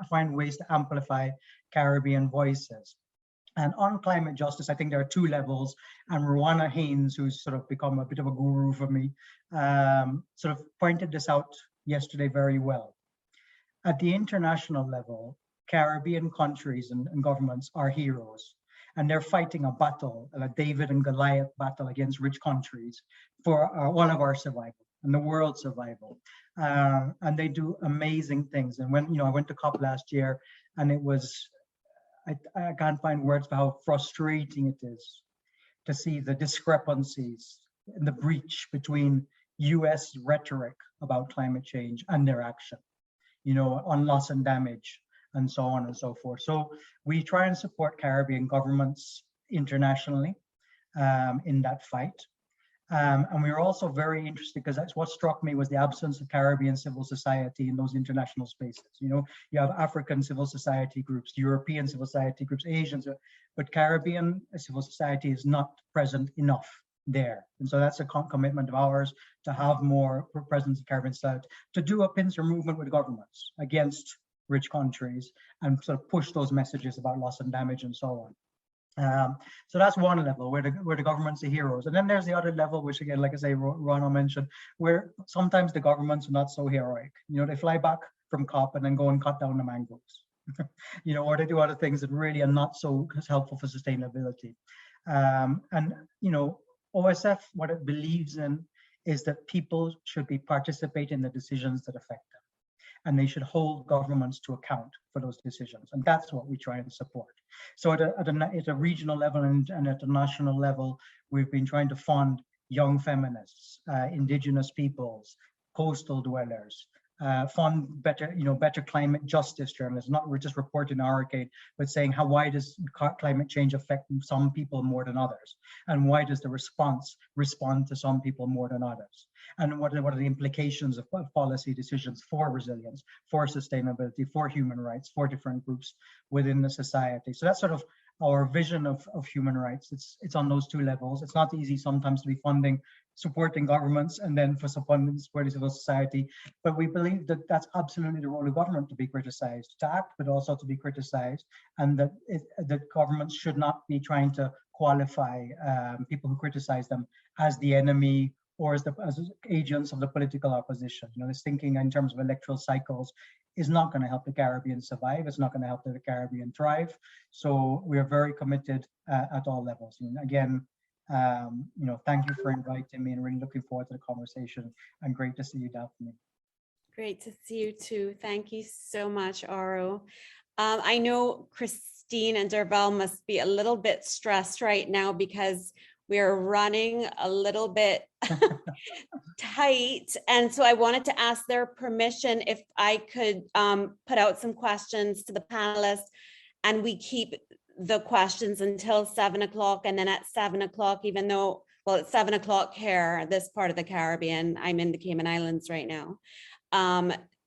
find ways to amplify Caribbean voices. And on climate justice, I think there are two levels. And Rwana Haynes, who's sort of become a bit of a guru for me, sort of pointed this out yesterday very well. At the international level, Caribbean countries and governments are heroes. And they're fighting a battle, a David and Goliath battle against rich countries for all of our survival and the world's survival. And they do amazing things. And when, you know, I went to COP last year, and it was, I can't find words for how frustrating it is to see the discrepancies and the breach between US rhetoric about climate change and their action, you know, on loss and damage, and so on and so forth. So we try and support Caribbean governments internationally in that fight. And we were also very interested, because that's what struck me, was the absence of Caribbean civil society in those international spaces. You know, you have African civil society groups, European civil society groups, Asians, but Caribbean civil society is not present enough there. And so that's a commitment of ours, to have more presence in Caribbean society, to do a pincer movement with governments against rich countries and sort of push those messages about loss and damage and so on. So that's one level where the governments are heroes. And then there's the other level, which again, like I say, Rana mentioned, where sometimes the governments are not so heroic. You know, they fly back from COP and then go and cut down the mangroves, you know, or they do other things that really are not so helpful for sustainability. And, you know, OSF, what it believes in is that people should be participating in the decisions that affect them, and they should hold governments to account for those decisions. And that's what we try and support. So at a regional level and at a national level, we've been trying to fund young feminists, indigenous peoples, coastal dwellers, fund better climate justice journalists. Not we're just reporting Hurricane, but saying why does climate change affect some people more than others, and why does the response respond to some people more than others, and what are the implications of policy decisions for resilience, for sustainability, for human rights, for different groups within the society. So that's sort of our vision of human rights. It's on those two levels. It's not easy sometimes to be supporting governments and then for supporting civil society, but we believe that that's absolutely the role of government, to be criticized, to act, but also to be criticized, and that governments should not be trying to qualify people who criticize them as the enemy or as agents of the political opposition. You know, this thinking in terms of electoral cycles is not going to help the Caribbean survive. It's not going to help the Caribbean thrive. So we are very committed at all levels. And again, you know, thank you for inviting me, and really looking forward to the conversation, and great to see you, Daphne. Great to see you too. Thank you so much, Aro. I know Christine and Derval must be a little bit stressed right now because we're running a little bit tight. And so I wanted to ask their permission if I could put out some questions to the panelists, and we keep the questions until 7 o'clock. And then at 7 o'clock, even though, well, it's 7 o'clock here, this part of the Caribbean, I'm in the Cayman Islands right now.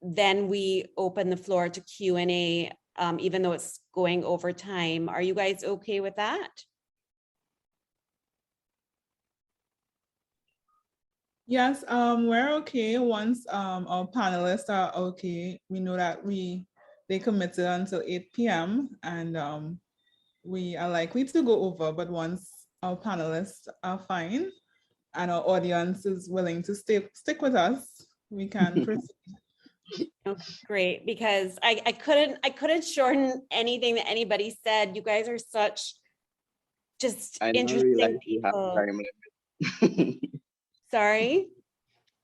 Then we open the floor to Q&A, even though it's going over time. Are you guys okay with that? Yes, we're okay. Once our panelists are okay, we know that they committed until 8 p.m. and we are likely to go over, but once our panelists are fine and our audience is willing to stick with us, we can proceed. Oh, great, because I couldn't shorten anything that anybody said. You guys are such just interesting people. Sorry?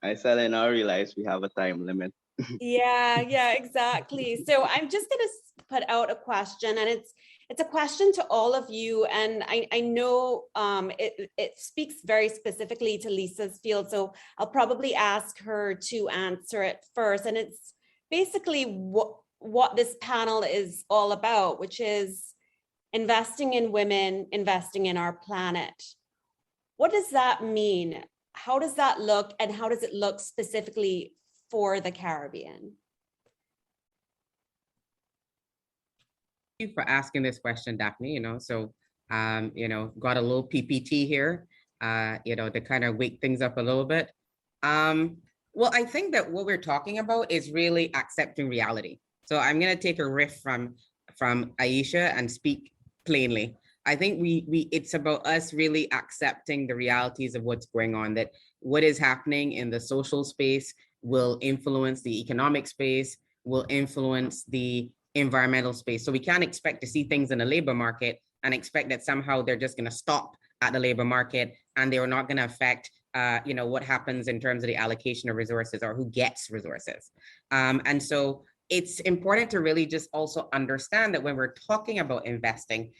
I said I now realize we have a time limit. Yeah, exactly. So I'm just going to put out a question, and it's a question to all of you. And I know it speaks very specifically to Lisa's field, so I'll probably ask her to answer it first. And it's basically what this panel is all about, which is investing in women, investing in our planet. What does that mean? How does that look, and how does it look specifically for the Caribbean? Thank you for asking this question, Daphne. Got a little PPT here, to kind of wake things up a little bit. Well, I think that what we're talking about is really accepting reality. So I'm going to take a riff from Aisha and speak plainly. I think it's about us really accepting the realities of what's going on, that what is happening in the social space will influence the economic space, will influence the environmental space. So we can't expect to see things in the labor market and expect that somehow they're just going to stop at the labor market and they are not going to affect what happens in terms of the allocation of resources or who gets resources. And so it's important to really just also understand that when we're talking about investing,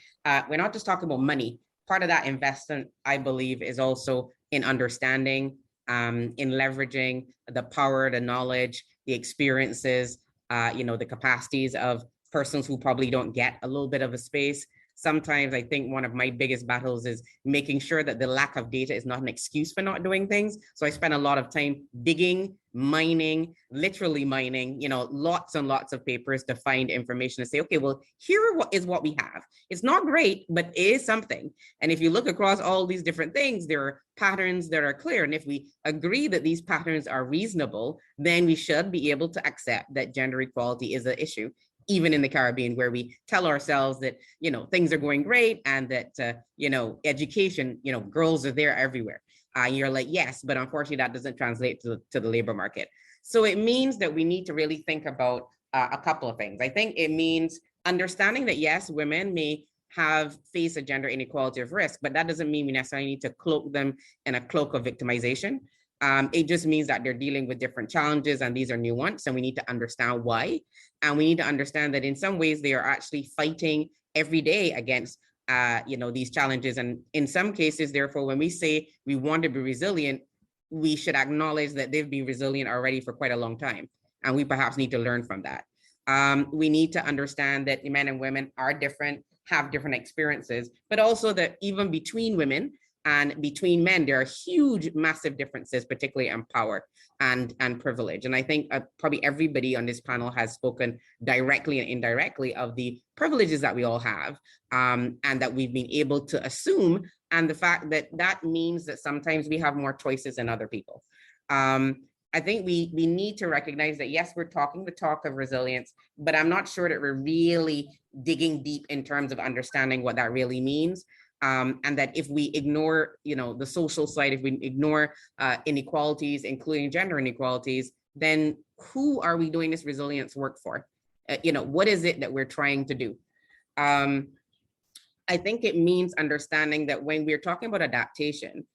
we're not just talking about money. Part of that investment, I believe, is also in understanding, in leveraging the power, the knowledge, the experiences, the capacities of persons who probably don't get a little bit of a space. Sometimes I think one of my biggest battles is making sure that the lack of data is not an excuse for not doing things. So I spend a lot of time digging, mining, literally mining, lots and lots of papers to find information to say, okay, well, here is what we have. It's not great, but it is something. And if you look across all these different things, there are patterns that are clear. And if we agree that these patterns are reasonable, then we should be able to accept that gender equality is an issue, even in the Caribbean, where we tell ourselves that, things are going great and that, education, girls are there everywhere. You're like, yes, but unfortunately that doesn't translate to the labor market. So it means that we need to really think about a couple of things. I think it means understanding that, yes, women may face a gender inequality of risk, but that doesn't mean we necessarily need to cloak them in a cloak of victimization. It just means that they're dealing with different challenges and these are new ones, and we need to understand why. And we need to understand that in some ways they are actually fighting every day against these challenges. And in some cases, therefore, when we say we want to be resilient, we should acknowledge that they've been resilient already for quite a long time. And we perhaps need to learn from that. We need to understand that men and women are different, have different experiences, but also that even between women and between men, there are huge, massive differences, particularly in power and privilege. And I think probably everybody on this panel has spoken directly and indirectly of the privileges that we all have, and that we've been able to assume, and the fact that that means that sometimes we have more choices than other people. I think we need to recognize that, yes, we're talking the talk of resilience, but I'm not sure that we're really digging deep in terms of understanding what that really means. And that if we ignore, the social side, if we ignore inequalities, including gender inequalities, then who are we doing this resilience work for? What is it that we're trying to do? I think it means understanding that when we're talking about adaptation,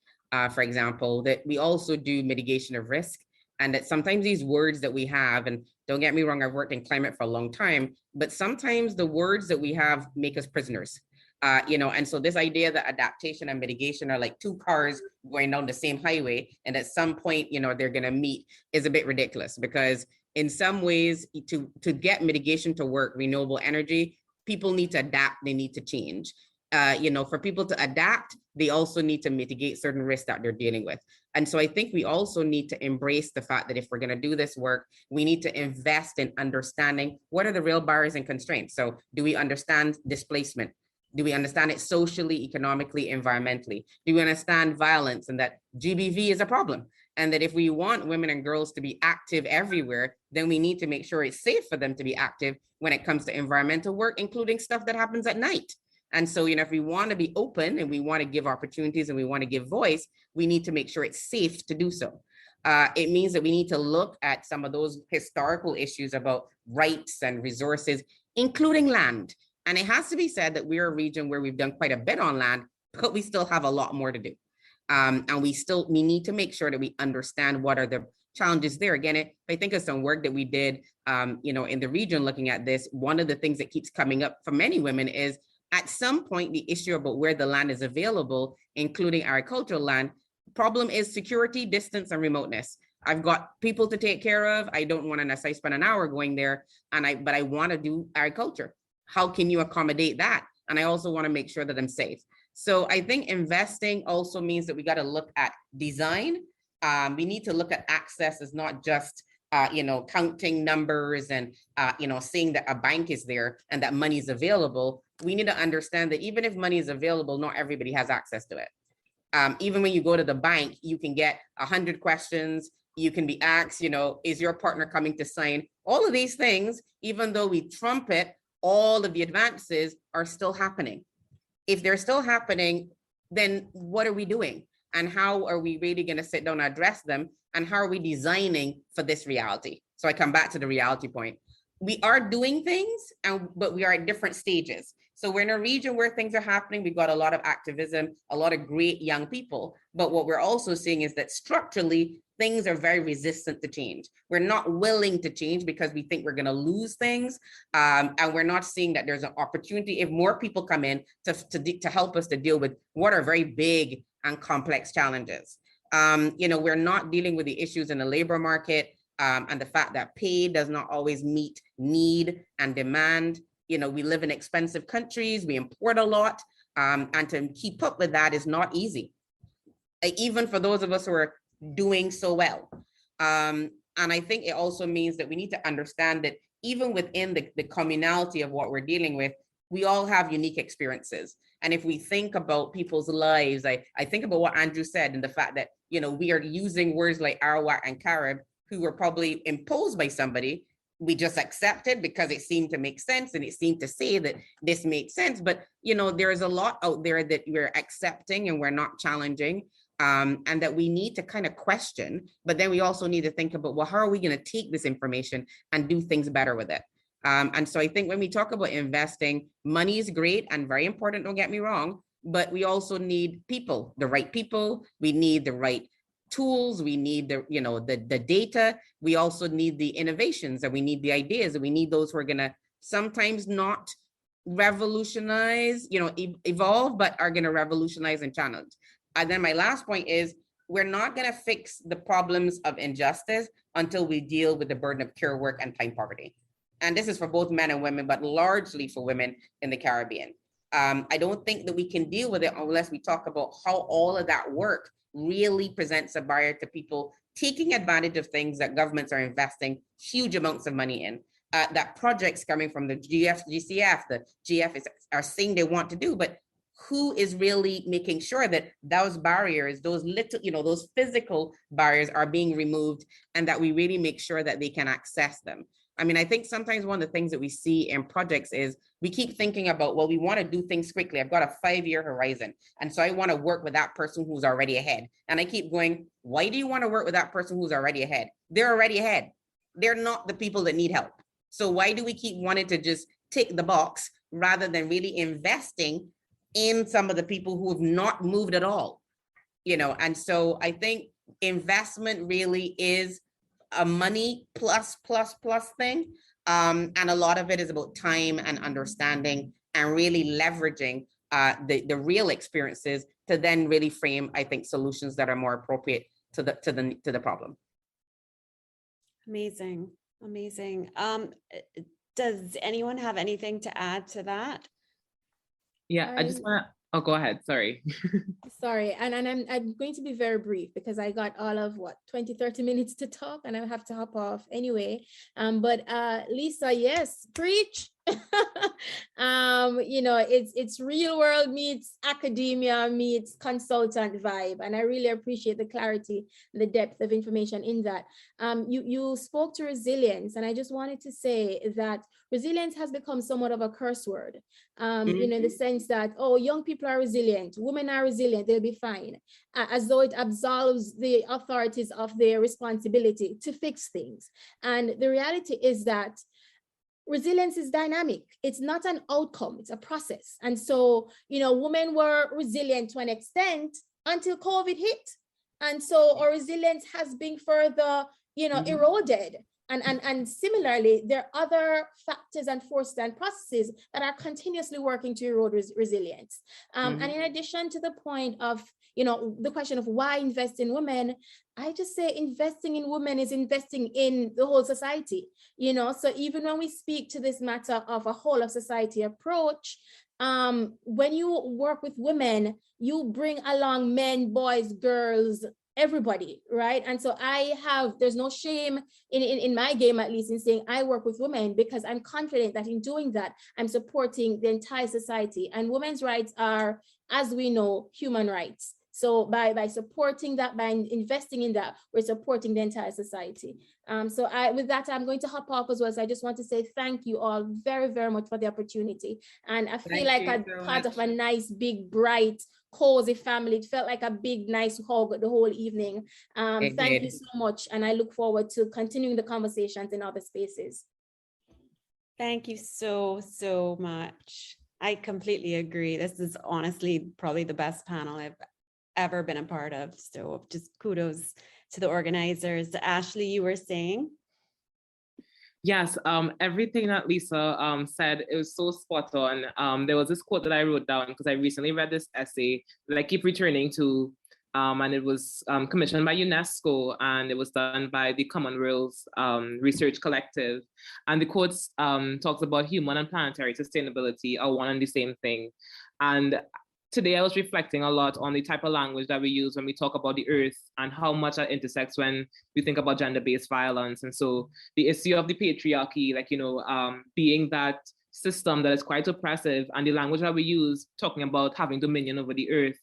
for example, that we also do mitigation of risk, and that sometimes these words that we have, and don't get me wrong, I've worked in climate for a long time, but sometimes the words that we have make us prisoners. And so this idea that adaptation and mitigation are like two cars going down the same highway, and at some point, they're going to meet, is a bit ridiculous, because in some ways, to get mitigation to work, renewable energy, people need to adapt, they need to change. For people to adapt, they also need to mitigate certain risks that they're dealing with. And so I think we also need to embrace the fact that if we're going to do this work, we need to invest in understanding what are the real barriers and constraints. So do we understand displacement? Do we understand it socially, economically, environmentally? Do we understand violence and that GBV is a problem? And that if we want women and girls to be active everywhere, then we need to make sure it's safe for them to be active when it comes to environmental work, including stuff that happens at night. And so, if we want to be open and we want to give opportunities and we want to give voice, we need to make sure it's safe to do so. It means that we need to look at some of those historical issues about rights and resources, including land. And it has to be said that we're a region where we've done quite a bit on land, but we still have a lot more to do. And we need to make sure that we understand what are the challenges there. Again, if I think of some work that we did, in the region looking at this, one of the things that keeps coming up for many women is at some point, the issue about where the land is available, including agricultural land, problem is security, distance, and remoteness. I've got people to take care of. I don't want to necessarily spend an hour going there, but I want to do agriculture. How can you accommodate that? And I also want to make sure that I'm safe. So I think investing also means that we got to look at design. We need to look at access as not just counting numbers and seeing that a bank is there and that money is available. We need to understand that even if money is available, not everybody has access to it. Even when you go to the bank, you can get 100 questions. You can be asked, is your partner coming to sign? All of these things, even though we trumpet, all of the advances are still happening. If they're still happening, then what are we doing? And how are we really going to sit down and address them? And how are we designing for this reality? So I come back to the reality point. We are doing things, but we are at different stages. So we're in a region where things are happening. We've got a lot of activism, a lot of great young people. But what we're also seeing is that structurally, things are very resistant to change. We're not willing to change because we think we're going to lose things. And we're not seeing that there's an opportunity if more people come in to help us to deal with what are very big and complex challenges. We're not dealing with the issues in the labor market and the fact that pay does not always meet need and demand. We live in expensive countries, we import a lot, and to keep up with that is not easy, even for those of us who are doing so well. And I think it also means that we need to understand that even within the communality of what we're dealing with, we all have unique experiences. And if we think about people's lives, I think about what Andrew said and the fact that, we are using words like Arawak and Carib, who were probably imposed by somebody. We just accepted because it seemed to make sense and it seemed to say that this makes sense. But, there is a lot out there that we're accepting and we're not challenging, and that we need to kind of question. But then we also need to think about, well, how are we going to take this information and do things better with it? And so I think when we talk about investing, money is great and very important, don't get me wrong, but we also need people, the right people. We need the right tools, we need the data, we also need the innovations, and we need the ideas, and we need those who are going to sometimes not revolutionize, evolve, but are going to revolutionize and challenge. And then my last point is, we're not going to fix the problems of injustice until we deal with the burden of care work and time poverty. And this is for both men and women, but largely for women in the Caribbean. I don't think that we can deal with it unless we talk about how all of that work really presents a barrier to people taking advantage of things that governments are investing huge amounts of money in, that projects coming from the GCF, the GF are saying they want to do, but who is really making sure that those barriers, those little, those physical barriers are being removed, and that we really make sure that they can access them. I mean, I think sometimes one of the things that we see in projects is we keep thinking about, well, we want to do things quickly. I've got a 5-year horizon. And so I want to work with that person who's already ahead. And I keep going, why do you want to work with that person who's already ahead? They're already ahead. They're not the people that need help. So why do we keep wanting to just tick the box rather than really investing in some of the people who have not moved at all? And so I think investment really is a money plus thing. And a lot of it is about time and understanding and really leveraging the real experiences to then really frame, I think, solutions that are more appropriate to the problem. Amazing. Does anyone have anything to add to that? Yeah, I just want to, oh, go ahead. Sorry. Sorry. And I'm going to be very brief because I got all of 20-30 minutes to talk and I have to hop off anyway. But Lisa, yes, preach. It's real world meets academia meets consultant vibe, and I really appreciate the clarity, the depth of information in that. You spoke to resilience, and I just wanted to say that resilience has become somewhat of a curse word, in the sense that, oh, young people are resilient, women are resilient, they'll be fine, as though it absolves the authorities of their responsibility to fix things. And the reality is that resilience is dynamic. It's not an outcome, it's a process. And so, women were resilient to an extent until COVID hit. And so our resilience has been further, eroded. And similarly, there are other factors and forces and processes that are continuously working to erode resilience. And in addition to the point of, you know, the question of why invest in women, I just say investing in women is investing in the whole society, you know. So even when we speak to this matter of a whole of society approach, when you work with women, you bring along men, boys, girls, everybody, right? And so there's no shame in my game, at least, in saying I work with women, because I'm confident that in doing that, I'm supporting the entire society. And women's rights are, as we know, human rights. So by supporting that, by investing in that, we're supporting the entire society. So with that, I'm going to hop off as well. So I just want to say thank you all very, very much for the opportunity. And I feel like I'm part of a nice, big, bright, cozy family. It felt like a big, nice hug the whole evening. Thank you so much. And I look forward to continuing the conversations in other spaces. Thank you so much. I completely agree. This is honestly probably the best panel I've ever been a part of. So just kudos to the organizers. Ashley, you were saying? Yes, everything that Lisa said, it was so spot on. There was this quote that I wrote down because I recently read this essay that I keep returning to, and it was commissioned by UNESCO, and it was done by the Commonwealth Research Collective. And the quote talks about human and planetary sustainability are one and the same thing. And today I was reflecting a lot on the type of language that we use when we talk about the earth and how much that intersects when we think about gender-based violence. And so the issue of the patriarchy, like, you know, being that system that is quite oppressive, and the language that we use talking about having dominion over the earth.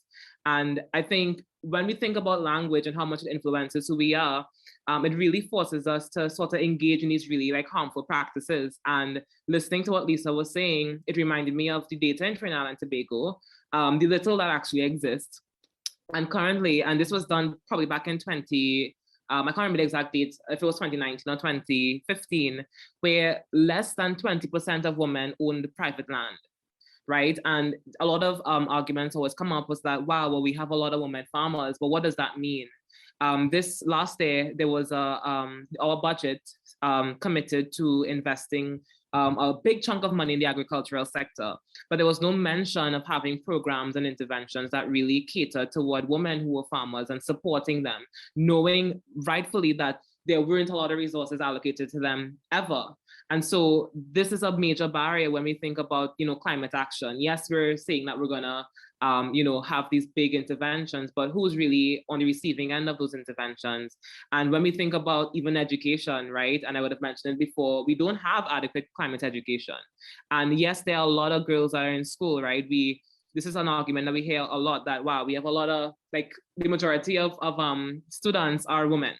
And I think when we think about language and how much it influences who we are, it really forces us to sort of engage in these really like harmful practices. And listening to what Lisa was saying, it reminded me of the data in Trinidad and Tobago, the little that actually exists. And currently, and this was done probably back in I can't remember the exact date, if it was 2019 or 2015, where less than 20% of women owned private land, right? And a lot of arguments always come up was that, wow, well, we have a lot of women farmers, but what does that mean? This last year, there was our budget committed to investing a big chunk of money in the agricultural sector, but there was no mention of having programs and interventions that really cater toward women who were farmers and supporting them, knowing rightfully that there weren't a lot of resources allocated to them ever. And so this is a major barrier when we think about, you know, climate action. Yes, we're saying that we're gonna, you know, have these big interventions, but who's really on the receiving end of those interventions? And when we think about even education, right? And I would have mentioned it before, we don't have adequate climate education. And yes, there are a lot of girls that are in school, right? This is an argument that we hear a lot that, wow, we have a lot of, like, the majority of students are women.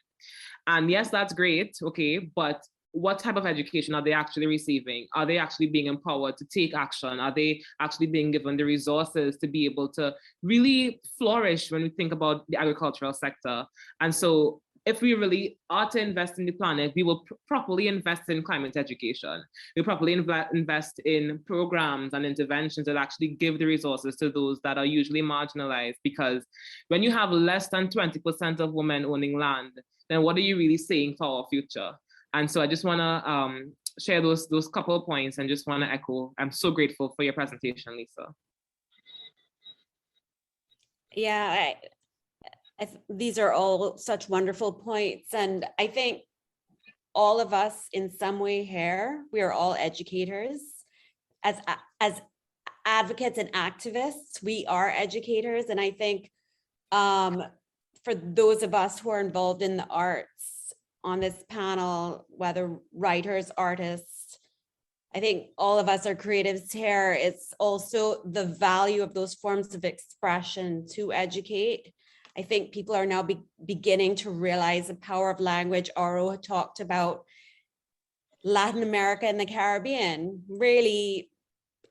And yes, that's great, okay, but what type of education are they actually receiving? Are they actually being empowered to take action? Are they actually being given the resources to be able to really flourish when we think about the agricultural sector? And so if we really are to invest in the planet, we will properly invest in climate education. We properly invest in programs and interventions that actually give the resources to those that are usually marginalized. Because when you have less than 20% of women owning land, then what are you really saying for our future? And so I just want to share those couple of points and just want to echo. I'm so grateful for your presentation, Lisa. Yeah, these are all such wonderful points. And I think all of us in some way here, we are all educators. As advocates and activists, we are educators. And I think for those of us who are involved in the arts on this panel, whether writers, artists, I think all of us are creatives here. It's also the value of those forms of expression to educate. I think people are now beginning to realize the power of language. Aro talked about Latin America and the Caribbean. Really,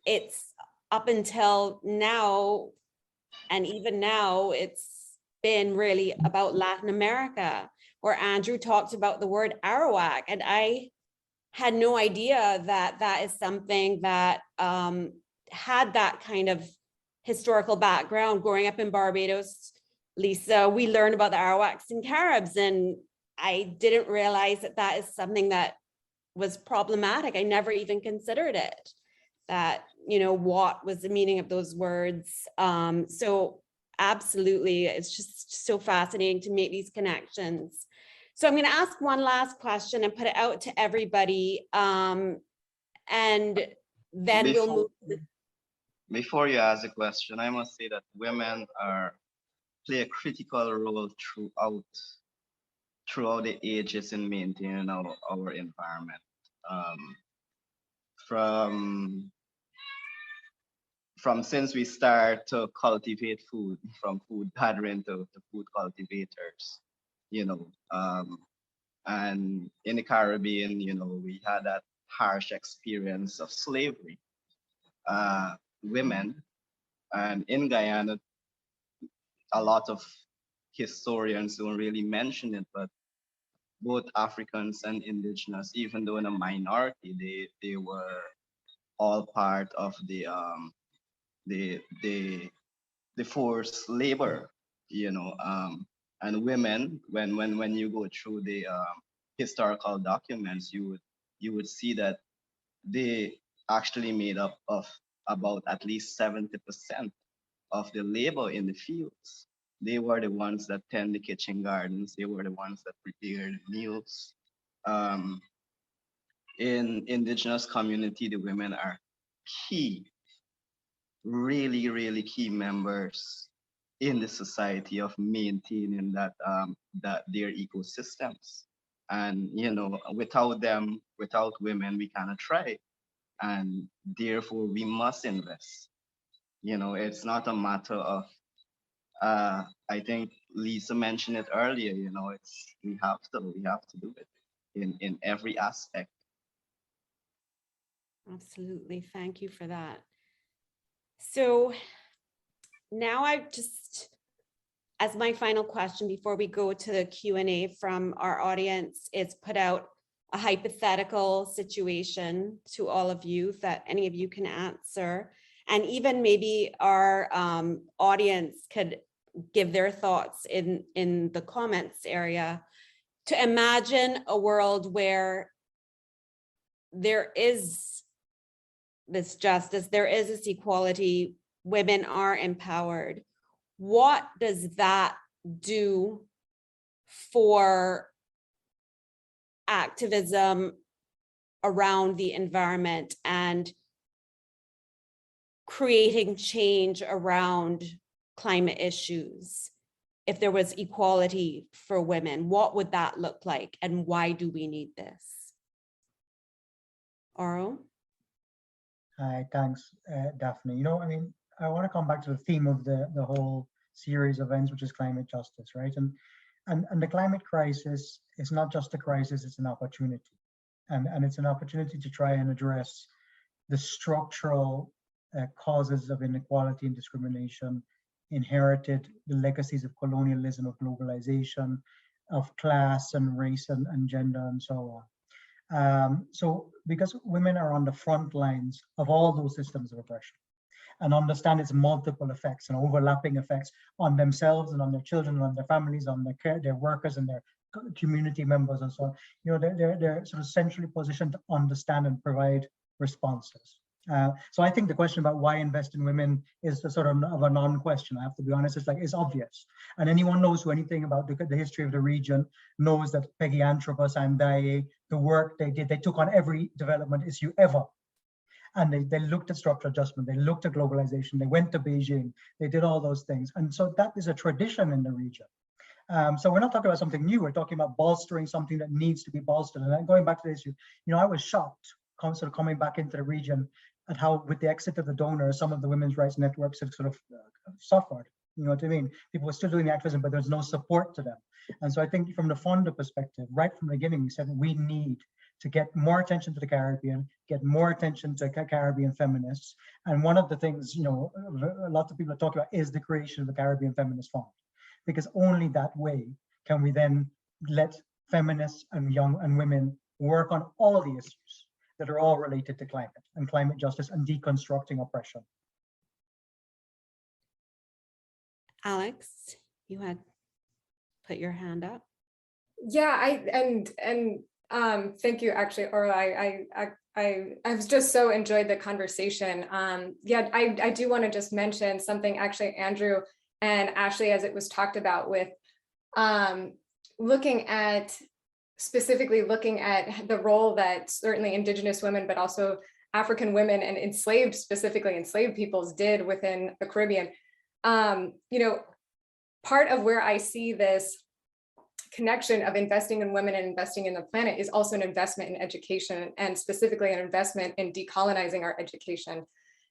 it's up until now, and even now, it's been really about Latin America, where Andrew talked about the word Arawak. And I had no idea that that is something that had that kind of historical background. Growing up in Barbados, Lisa, we learned about the Arawaks and Caribs, and I didn't realize that that is something that was problematic. I never even considered it, that, you know, what was the meaning of those words. So absolutely. It's just so fascinating to make these connections. So I'm going to ask one last question and put it out to everybody. And then we'll move. Before you ask a question, I must say that women play a critical role throughout the ages in maintaining our environment. From since we start to cultivate food, from food gathering to food cultivators, and in the Caribbean, we had that harsh experience of slavery. Women, and in Guyana, a lot of historians don't really mention it, but both Africans and indigenous, even though in a minority, they were all part of the forced labor, and women, when you go through the historical documents, you would see that they actually made up of about at least 70% of the labor in the fields. They were the ones that tend the kitchen gardens. They were the ones that prepared meals. In indigenous community, the women are key, really, really key members in the society of maintaining that their ecosystems. And without them, without women, we cannot thrive. And therefore, we must invest. It's not a matter of. I think Lisa mentioned it earlier. We have to do it in every aspect. Absolutely. Thank you for that. So now as my final question before we go to the Q&A from our audience, is put out a hypothetical situation to all of you that any of you can answer. And even maybe our audience could give their thoughts in the comments area, to imagine a world where there is this justice, there is this equality, women are empowered. What does that do for activism around the environment and creating change around climate issues? If there was equality for women, what would that look like, and why do we need this? Oro? Hi, thanks, Daphne. I want to come back to the theme of the whole series of events, which is climate justice, right? And the climate crisis is not just a crisis, it's an opportunity. And it's an opportunity to try and address the structural causes of inequality and discrimination, inherited the legacies of colonialism, of globalization, of class and race and gender and so on. So because women are on the front lines of all those systems of oppression and understand its multiple effects and overlapping effects on themselves and on their children and on their families, on their workers and their community members and so on, they're sort of centrally positioned to understand and provide responses. So I think the question about why invest in women is the sort of a non-question. I have to be honest, it's obvious. And anyone knows who anything about the history of the region knows that Peggy Antrobus and Daye, the work they did, they took on every development issue ever. And they looked at structural adjustment, they looked at globalization, they went to Beijing, they did all those things. And so that is a tradition in the region. So we're not talking about something new, we're talking about bolstering something that needs to be bolstered. And then going back to the issue, I was shocked sort of coming back into the region at how, with the exit of the donor, some of the women's rights networks have sort of suffered. You know what I mean? People were still doing the activism, but there's no support to them. And so I think from the funder perspective, right from the beginning, we said we need to get more attention to the Caribbean, get more attention to Caribbean feminists. And one of the things, a lot of people are talking about is the creation of the Caribbean Feminist Fund, because only that way can we then let feminists and young and women work on all the issues that are all related to climate and climate justice and deconstructing oppression. Alex, you had put your hand up. Yeah, thank you, actually, Oro. I've just so enjoyed the conversation. Yeah, I do want to just mention something, actually, Andrew, And Ashley, as it was talked about with specifically looking at the role that certainly Indigenous women, but also African women and specifically enslaved peoples did within the Caribbean. You know, part of where I see this connection of investing in women and investing in the planet is also an investment in education, and specifically an investment in decolonizing our education.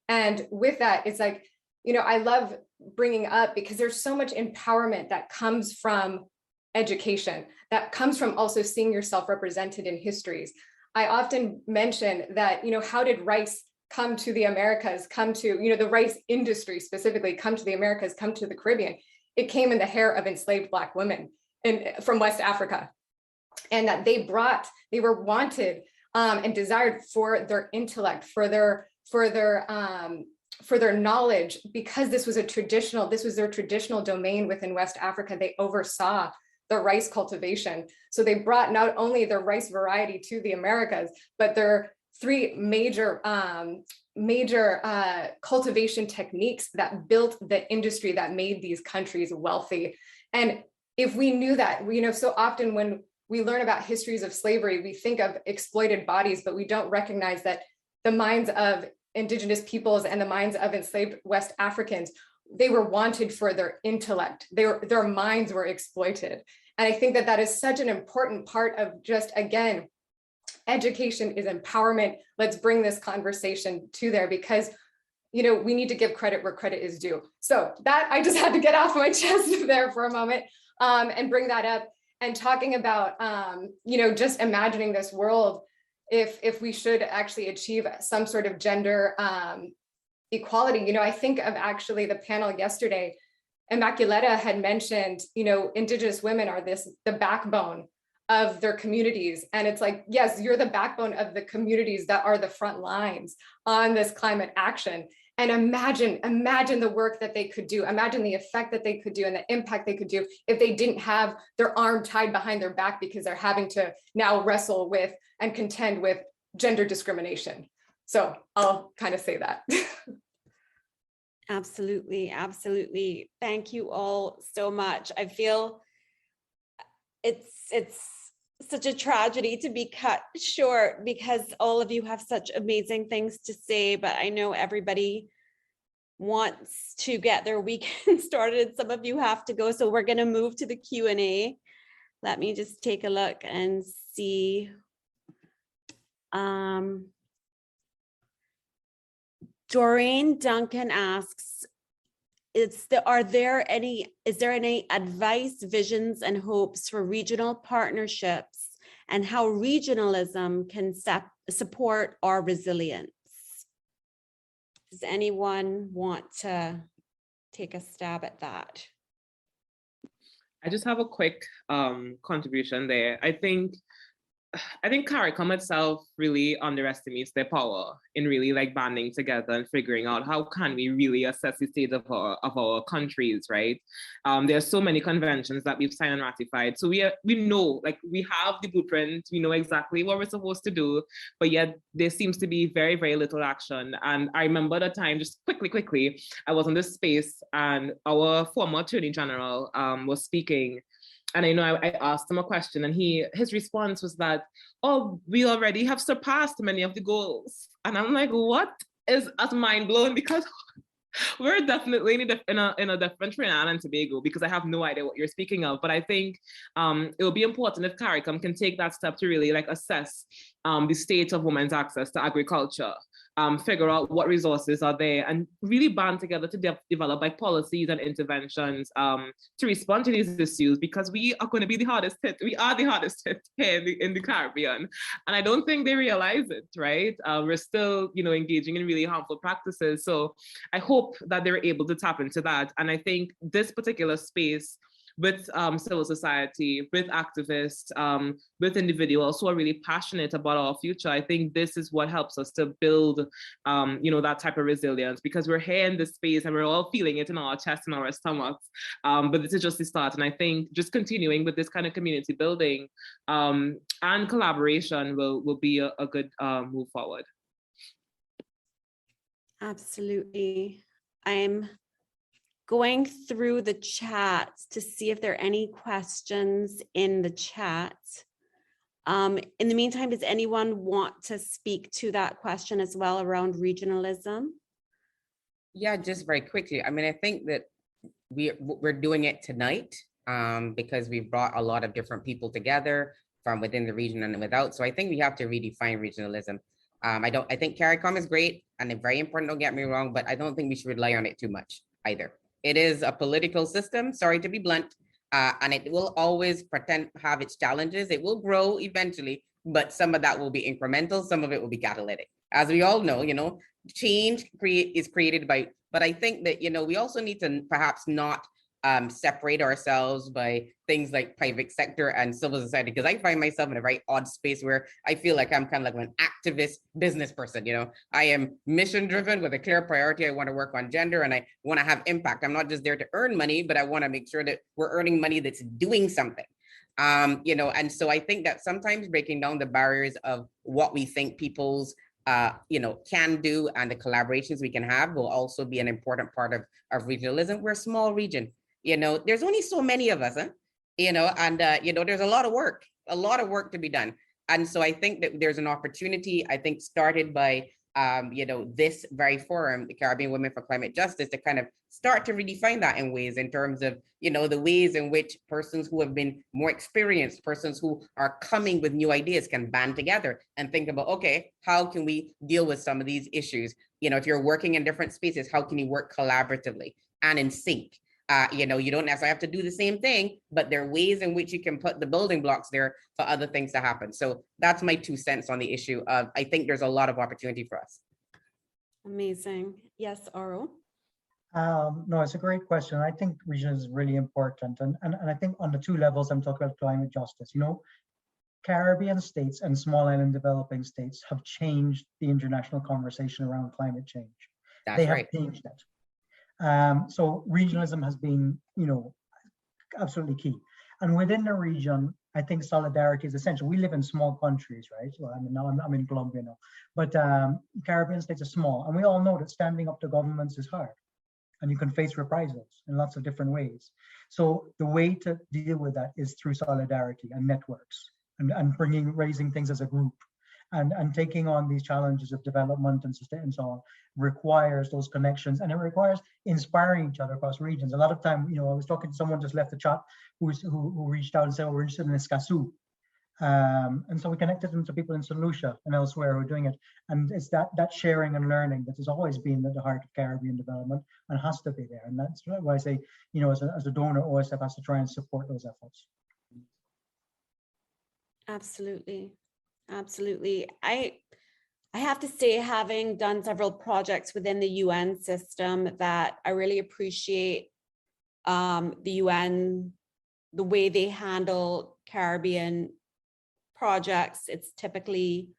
And with that, it's like, you know, I love bringing up, because there's so much empowerment that comes from education, that comes from also seeing yourself represented in histories. I often mention that, you know, how did rice come to the Americas, come to, you know, the rice industry specifically come to the Americas, come to the Caribbean? It came in the hair of enslaved Black women from West Africa. And that they were wanted and desired for their intellect, for their knowledge, because this was their traditional domain within West Africa. They oversaw the rice cultivation. So they brought not only the rice variety to the Americas, but their three major cultivation techniques that built the industry that made these countries wealthy. And if we knew that, you know, so often when we learn about histories of slavery, we think of exploited bodies, but we don't recognize that the minds of Indigenous peoples and the minds of enslaved West Africans, they were wanted for their intellect. Their minds were exploited. And I think that that is such an important part of just, again, education is empowerment. Let's bring this conversation to there, because, you know, we need to give credit where credit is due. So that I just had to get off my chest there for a moment and bring that up, and talking about, you know, just imagining this world if we should actually achieve some sort of gender equality. You know, I think of actually the panel yesterday, Immaculata had mentioned, you know, Indigenous women are the backbone of their communities. And it's like, yes, you're the backbone of the communities that are the front lines on this climate action. And imagine the work that they could do, imagine the effect that they could do and the impact they could do if they didn't have their arm tied behind their back because they're having to now wrestle with and contend with gender discrimination. So I'll kind of say that. Absolutely, absolutely. Thank you all so much. I feel it's such a tragedy to be cut short because all of you have such amazing things to say, but I know everybody wants to get their weekend started. Some of you have to go, so we're going to move to the Q&A. Let me just take a look and see. Doreen Duncan asks, is there any advice, visions, and hopes for regional partnerships and how regionalism can support our resilience? Does anyone want to take a stab at that? I just have a quick contribution there. I think CARICOM itself really underestimates their power in really like banding together and figuring out how can we really assess the state of our countries, right? There are so many conventions that we've signed and ratified. So we know, like we have the blueprint, we know exactly what we're supposed to do, but yet there seems to be very, very little action. And I remember the time, just quickly, I was in this space and our former Attorney General was speaking. And I know I asked him a question and his response was that, oh, we already have surpassed many of the goals. And I'm like, what is us mind blown? Because we're definitely in a different Trinidad and Tobago, because I have no idea what you're speaking of. But I think it will be important if CARICOM can take that step to really like assess the state of women's access to agriculture. Figure out what resources are there and really band together to develop like policies and interventions to respond to these issues, because we are going to be the hardest hit. We are the hardest hit here in the Caribbean. And I don't think they realize it, right? We're still, engaging in really harmful practices. So I hope that they're able to tap into that. And I think this particular space with civil society, with activists, with individuals who are really passionate about our future, I think this is what helps us to build, that type of resilience, because we're here in this space and we're all feeling it in our chest and our stomachs. But this is just the start. And I think just continuing with this kind of community building and collaboration will be a good move forward. Absolutely. going through the chat to see if there are any questions in the chat. In the meantime, does anyone want to speak to that question as well around regionalism? Yeah, just very quickly. I mean, I think that we're doing it tonight because we've brought a lot of different people together from within the region and without. So I think we have to redefine regionalism. I think CARICOM is great and it's very important, don't get me wrong, but I don't think we should rely on it too much either. It is a political system, sorry to be blunt, and it will always have its challenges. It will grow eventually, but some of that will be incremental, some of it will be catalytic. As we all know, change is created by, but I think that, we also need to perhaps not separate ourselves by things like private sector and civil society, because I find myself in a very odd space where I feel like I'm kind of like an activist business person. I am mission driven with a clear priority. I want to work on gender and I want to have impact. I'm not just there to earn money, but I want to make sure that we're earning money that's doing something. And so I think that sometimes breaking down the barriers of what we think people's can do and the collaborations we can have will also be an important part of regionalism. We're a small region. There's only so many of us, and there's a lot of work to be done. And so I think that there's an opportunity, I think, started by, this very forum, the Caribbean Women for Climate Justice, to kind of start to redefine that in ways in terms of, the ways in which persons who have been more experienced, persons who are coming with new ideas can band together and think about, okay, how can we deal with some of these issues? If you're working in different spaces, how can you work collaboratively and in sync? You don't necessarily have to do the same thing, but there are ways in which you can put the building blocks there for other things to happen. So that's my 2 cents on the issue of, I think there's a lot of opportunity for us. Amazing. Yes, Aro? No, it's a great question. I think region is really important. And I think on the 2 levels, I'm talking about climate justice. Caribbean states and small island developing states have changed the international conversation around climate change. They have changed it. So regionalism has been, absolutely key. And within the region, I think solidarity is essential. We live in small countries, right? Well, I'm in Colombia now, but Caribbean states are small, and we all know that standing up to governments is hard, and you can face reprisals in lots of different ways. So the way to deal with that is through solidarity and networks, and raising things as a group. And taking on these challenges of development and so on requires those connections, and it requires inspiring each other across regions. A lot of time, I was talking to someone just left the chat who reached out and said, well, we're interested in Escazú. And so we connected them to people in St. Lucia and elsewhere who are doing it. And it's that sharing and learning that has always been at the heart of Caribbean development and has to be there. And that's why I say, as a donor, OSF has to try and support those efforts. Absolutely. Absolutely. I have to say, having done several projects within the UN system, that I really appreciate the UN, the way they handle Caribbean projects. It's typically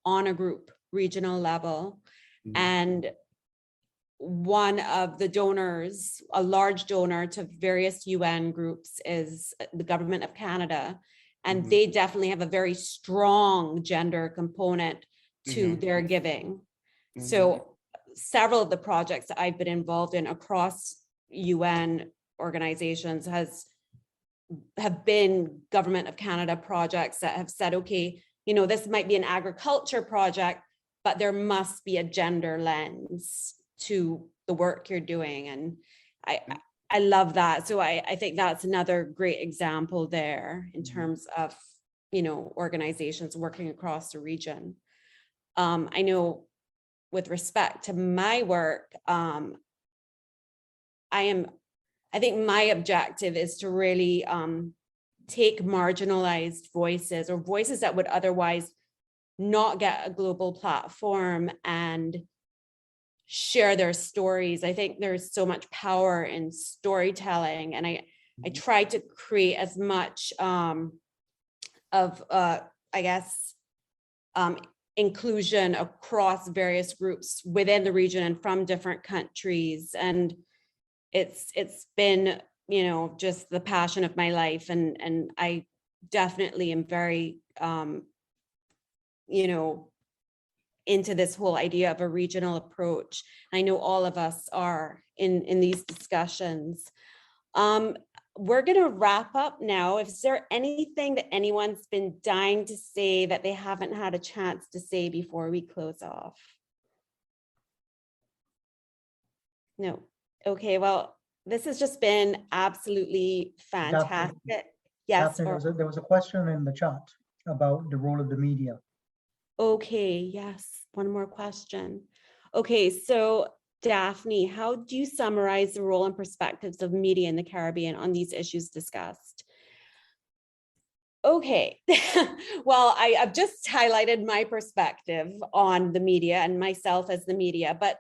on a group regional level. Mm-hmm. And one of the donors, a large donor to various UN groups, is the Government of Canada. And they definitely have a very strong gender component to their giving. So several of the projects that I've been involved in across UN organizations have been Government of Canada projects that have said, okay, this might be an agriculture project, but there must be a gender lens to the work you're doing. And I love that. So I think that's another great example there in terms of, organizations working across the region. I know with respect to my work, I think my objective is to really take marginalized voices, or voices that would otherwise not get a global platform, and share their stories. I think there's so much power in storytelling, and I try to create as much inclusion across various groups within the region and from different countries. And it's been, just the passion of my life, and I definitely am very into this whole idea of a regional approach. I know all of us are in these discussions. We're going to wrap up now. Is there anything that anyone's been dying to say that they haven't had a chance to say before we close off? No. Okay, well, this has just been absolutely fantastic. Yes. Daphne, there was a question in the chat about the role of the media. Okay, yes, one more question. Okay, so Daphne, how do you summarize the role and perspectives of media in the Caribbean on these issues discussed? Okay, well, I've just highlighted my perspective on the media and myself as the media, but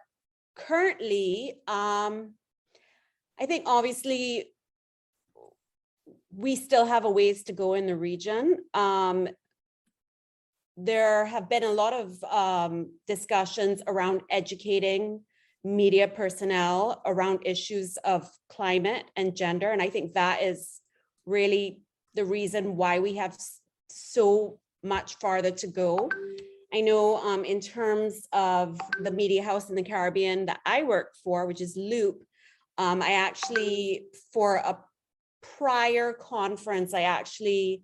currently, I think obviously we still have a ways to go in the region. There have been a lot of discussions around educating media personnel around issues of climate and gender. And I think that is really the reason why we have so much farther to go. I know in terms of the media house in the Caribbean that I work for, which is Loop, I actually, for a prior conference, I actually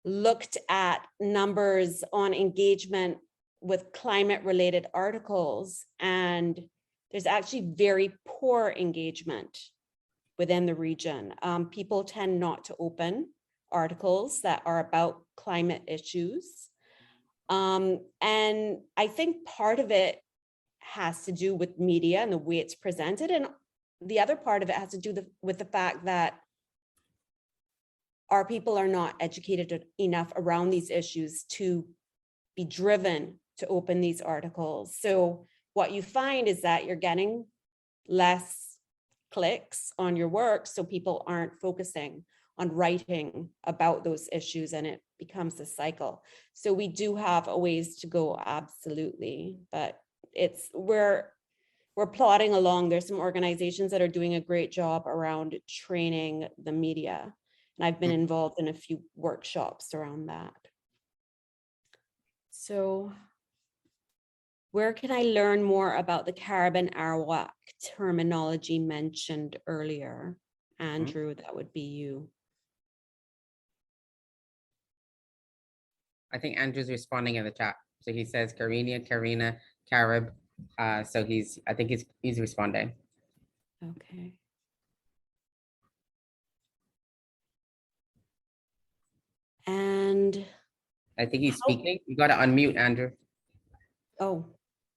looked at numbers on engagement with climate related articles, and there's actually very poor engagement within the region. People tend not to open articles that are about climate issues. And I think part of it has to do with media and the way it's presented. And the other part of it has to do with the fact that our people are not educated enough around these issues to be driven to open these articles. So what you find is that you're getting less clicks on your work, so people aren't focusing on writing about those issues, and it becomes a cycle. So we do have a ways to go, absolutely, but we're plodding along. There's some organizations that are doing a great job around training the media, and I've been involved in a few workshops around that. So where can I learn more about the Caribbean Arawak terminology mentioned earlier? Andrew, that would be you. I think Andrew's responding in the chat. So he says Carina, Carina, Carib. So I think he's responding. Okay. And I think he's speaking. You got to unmute, Andrew. Oh.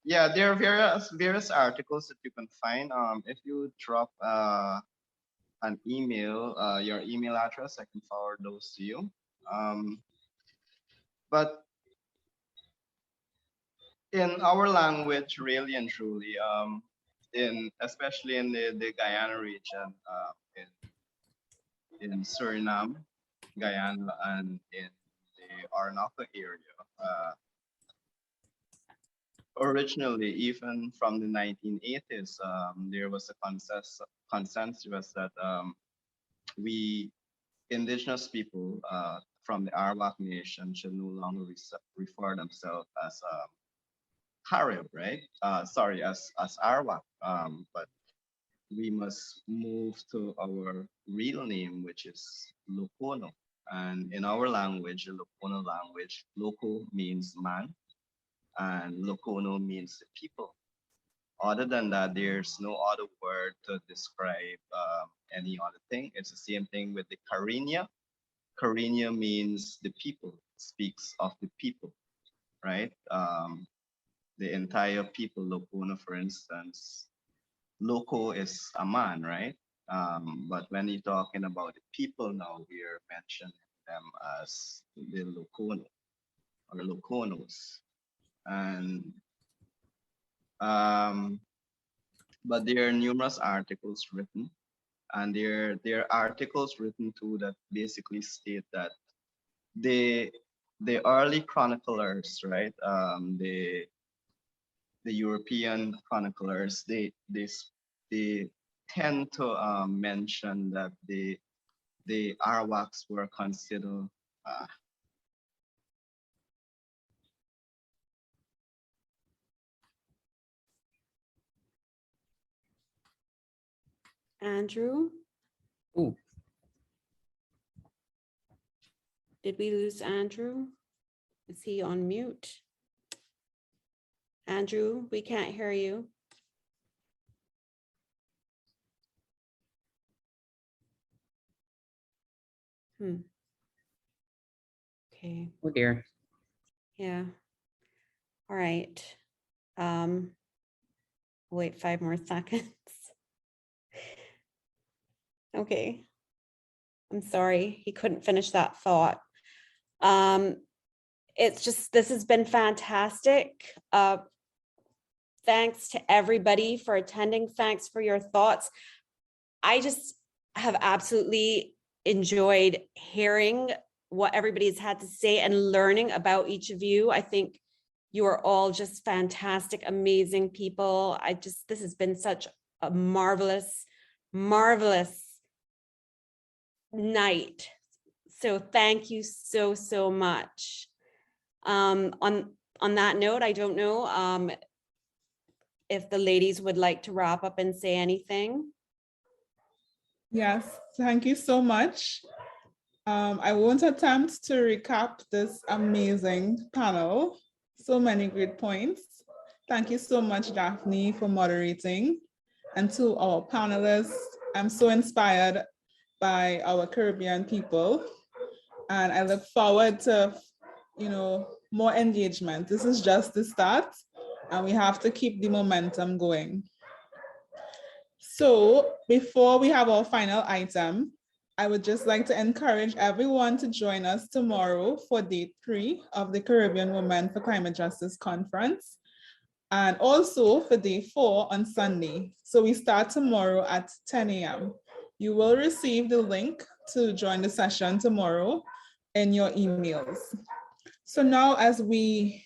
Yeah, there are various articles that you can find. If you drop an email, your email address, I can forward those to you. But in our language, really and truly, especially in the Guyana region, in Suriname, Guyana, and in the Orinoco area, originally, even from the 1980s, there was a consensus that we indigenous people from the Arawak nation should no longer refer themselves as Carib, right? Sorry, as Arawak, but we must move to our real name, which is Lokono. And in our language, the Lokono language, Loko means man, and Lokono means the people. Other than that, there's no other word to describe any other thing. It's the same thing with the Cariña. Cariña means the people, speaks of the people, right? The entire people, Lokono, for instance, Loko is a man, right? But when you're talking about the people now, we're mentioning them as the Lokono or Lokonos. And but there are numerous articles written, and there are articles written too that basically state that the early chroniclers, right? The European chroniclers, they tend to mention that the Arawaks were considered Andrew? Ooh. Did we lose Andrew? Is he on mute? Andrew, we can't hear you. Okay. Oh dear. Yeah. All right. Wait 5 more seconds. Okay. I'm sorry, he couldn't finish that thought. It's just, this has been fantastic. Thanks to everybody for attending. Thanks for your thoughts. I just have absolutely enjoyed hearing what everybody's had to say and learning about each of you. I think you are all just fantastic, amazing people. This has been such a marvelous, marvelous night. So thank you so, so much. On that note, I don't know if the ladies would like to wrap up and say anything. Yes, thank you so much. I won't attempt to recap this amazing panel. So many great points. Thank you so much, Daphne, for moderating. And to our panelists, I'm so inspired by our Caribbean people. And I look forward to, more engagement. This is just the start, and we have to keep the momentum going. So before we have our final item, I would just like to encourage everyone to join us tomorrow for day 3 of the Caribbean Women for Climate Justice Conference, and also for day 4 on Sunday. So we start tomorrow at 10 a.m. You will receive the link to join the session tomorrow in your emails. So now, as we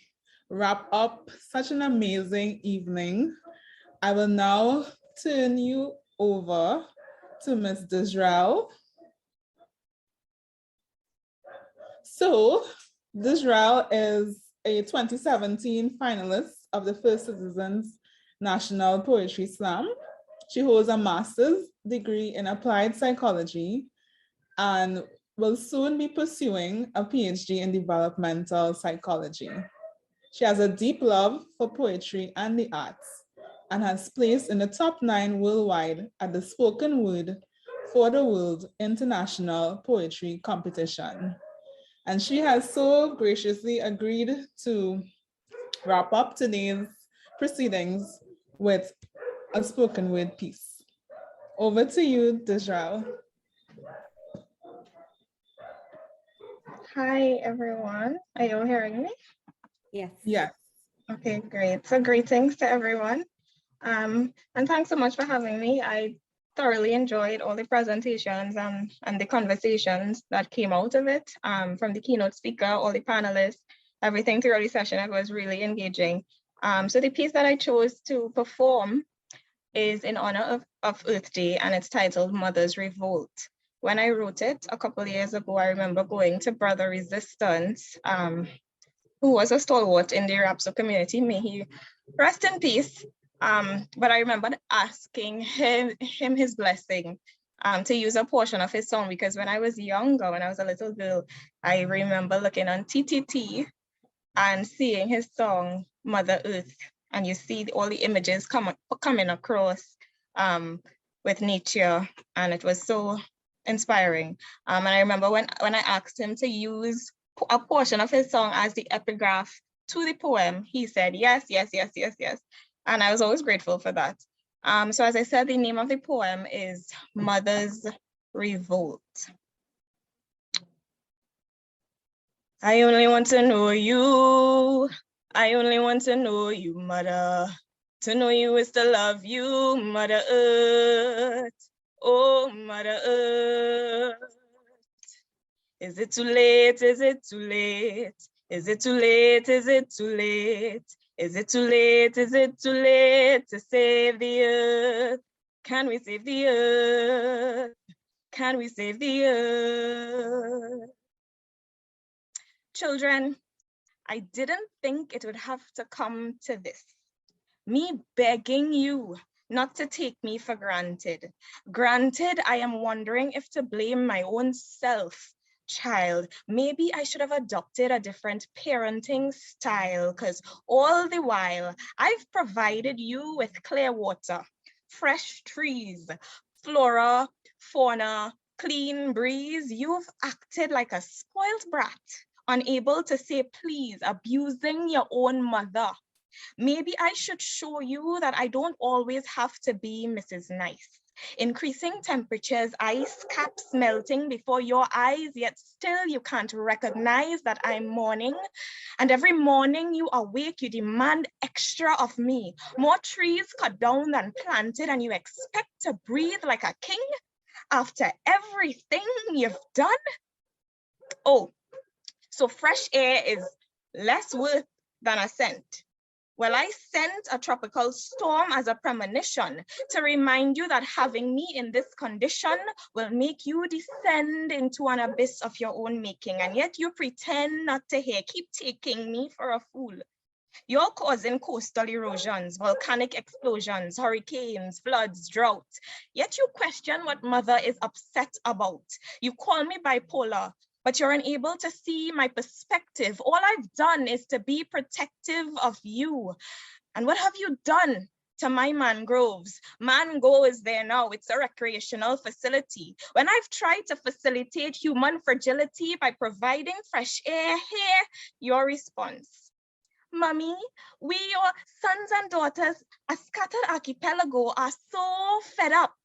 wrap up such an amazing evening, I will now turn you over to Ms. Disrael. So Disrael is a 2017 finalist of the First Citizens National Poetry Slam. She holds a master's degree in applied psychology and will soon be pursuing a PhD in developmental psychology. She has a deep love for poetry and the arts and has placed in the top 9 worldwide at the Spoken Word for the World International Poetry Competition. And she has so graciously agreed to wrap up today's proceedings with a spoken word piece. Over to you, Disrael. Hi, everyone. Are you hearing me? Yes. Yes. Okay, great. So greetings to everyone. And thanks so much for having me. I thoroughly enjoyed all the presentations and the conversations that came out of it, from the keynote speaker, all the panelists, everything throughout the session. It was really engaging. So the piece that I chose to perform is in honor of Earth Day, and it's titled Mother's Revolt. When I wrote it a couple of years ago, I remember going to Brother Resistance, who was a stalwart in the Rapso community. May he rest in peace. But I remember asking him his blessing to use a portion of his song, because when I was younger, when I was a little girl, I remember looking on TTT and seeing his song, Mother Earth. And you see all the images coming across with nature, and it was so inspiring. And I remember when I asked him to use a portion of his song as the epigraph to the poem, he said, yes, yes, yes, yes, yes. And I was always grateful for that. So as I said, the name of the poem is Mother's Revolt. I only want to know you. I only want to know you, Mother. To know you is to love you, Mother Earth. Oh, Mother Earth. Is it too late? Is it too late? Is it too late? Is it too late? Is it too late? Is it too late to save the earth? Can we save the earth? Can we save the earth? Children, I didn't think it would have to come to this. Me begging you not to take me for granted. Granted, I am wondering if to blame my own self. Child, maybe I should have adopted a different parenting style, because all the while I've provided you with clear water, fresh trees, flora, fauna, clean breeze. You've acted like a spoiled brat, unable to say please, abusing your own mother. Maybe I should show you that I don't always have to be Mrs. Nice. Increasing temperatures, ice caps melting before your eyes, yet still you can't recognize that I'm mourning. And every morning you awake, you demand extra of me. More trees cut down than planted, and you expect to breathe like a king after everything you've done? Oh, so fresh air is less worth than a scent. Well, I sent a tropical storm as a premonition to remind you that having me in this condition will make you descend into an abyss of your own making, and yet you pretend not to hear. Keep taking me for a fool. You're causing coastal erosions, volcanic explosions, hurricanes, floods, drought. Yet you question what mother is upset about. You call me bipolar, but you're unable to see my perspective. All I've done is to be protective of you. And what have you done to my mangroves? Mango is there now. It's a recreational facility. When I've tried to facilitate human fragility by providing fresh air here, your response: Mommy, we, your sons and daughters, a scattered archipelago, are so fed up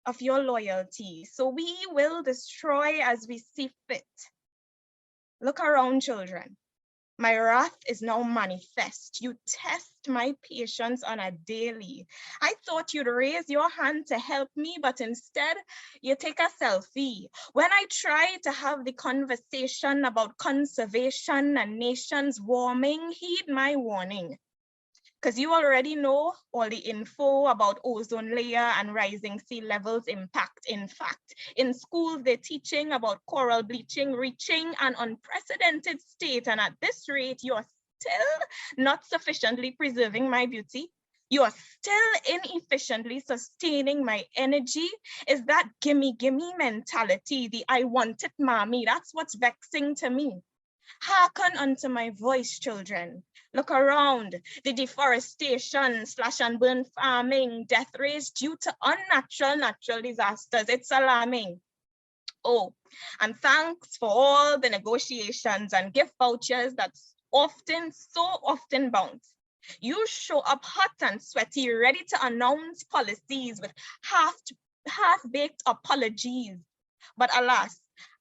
of your loyalty, so we will destroy as we see fit. Look around, children. My wrath is now manifest. You test my patience on a daily. I thought you'd raise your hand to help me, but instead you take a selfie. When I try to have the conversation about conservation and nations warming, heed my warning. Because you already know all the info about ozone layer and rising sea levels impact. In fact, in schools, they're teaching about coral bleaching reaching an unprecedented state. And at this rate, you're still not sufficiently preserving my beauty. You are still inefficiently sustaining my energy. Is that gimme mentality, the I want it, mommy? That's what's vexing to me. Hearken unto my voice, children. Look around. The deforestation, slash and burn farming, death rates due to unnatural natural disasters. It's alarming. Oh, and thanks for all the negotiations and gift vouchers that's so often bounce. You show up hot and sweaty, ready to announce policies with half-baked apologies. But alas,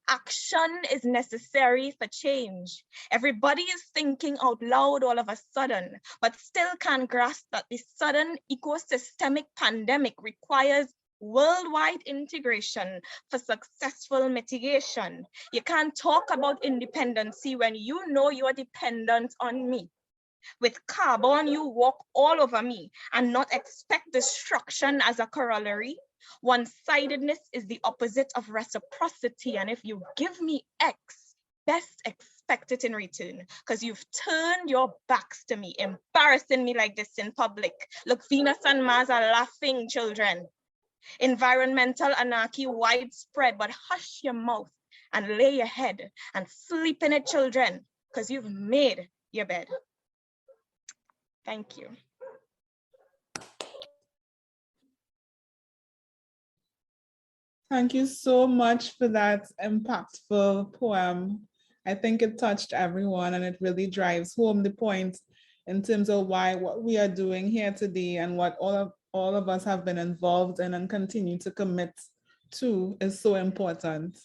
action is necessary for change. Everybody is thinking out loud all of a sudden, but still can't grasp that the sudden ecosystemic pandemic requires worldwide integration for successful mitigation. You can't talk about independency when you know you are dependent on me. With carbon, you walk all over me and not expect destruction as a corollary. One-sidedness is the opposite of reciprocity. And if you give me X, best expect it in return, because you've turned your backs to me, embarrassing me like this in public. Look, Venus and Mars are laughing, children. Environmental anarchy widespread, but hush your mouth and lay your head and sleep in it, children, because you've made your bed. Thank you. Thank you so much for that impactful poem. I think it touched everyone, and it really drives home the point in terms of why what we are doing here today and what all of us have been involved in and continue to commit to is so important.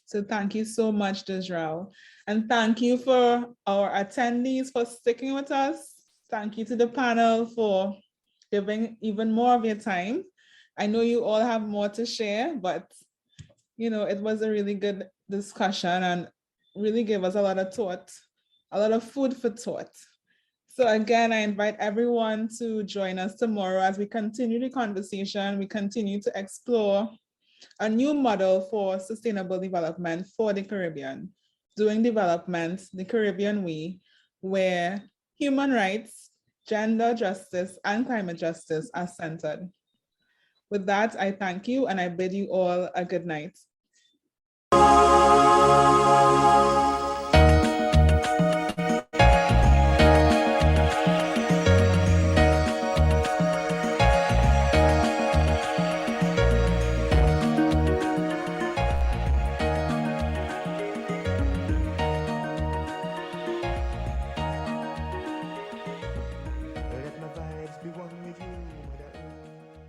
So thank you so much, Dizrael. And thank you for our attendees for sticking with us. Thank you to the panel for giving even more of your time. I know you all have more to share, but it was a really good discussion and really gave us a lot of thought, a lot of food for thought. So again, I invite everyone to join us tomorrow as we continue the conversation. We continue to explore a new model for sustainable development for the Caribbean, doing development the Caribbean way, where human rights, gender justice and climate justice are centered. With that, I thank you and I bid you all a good night.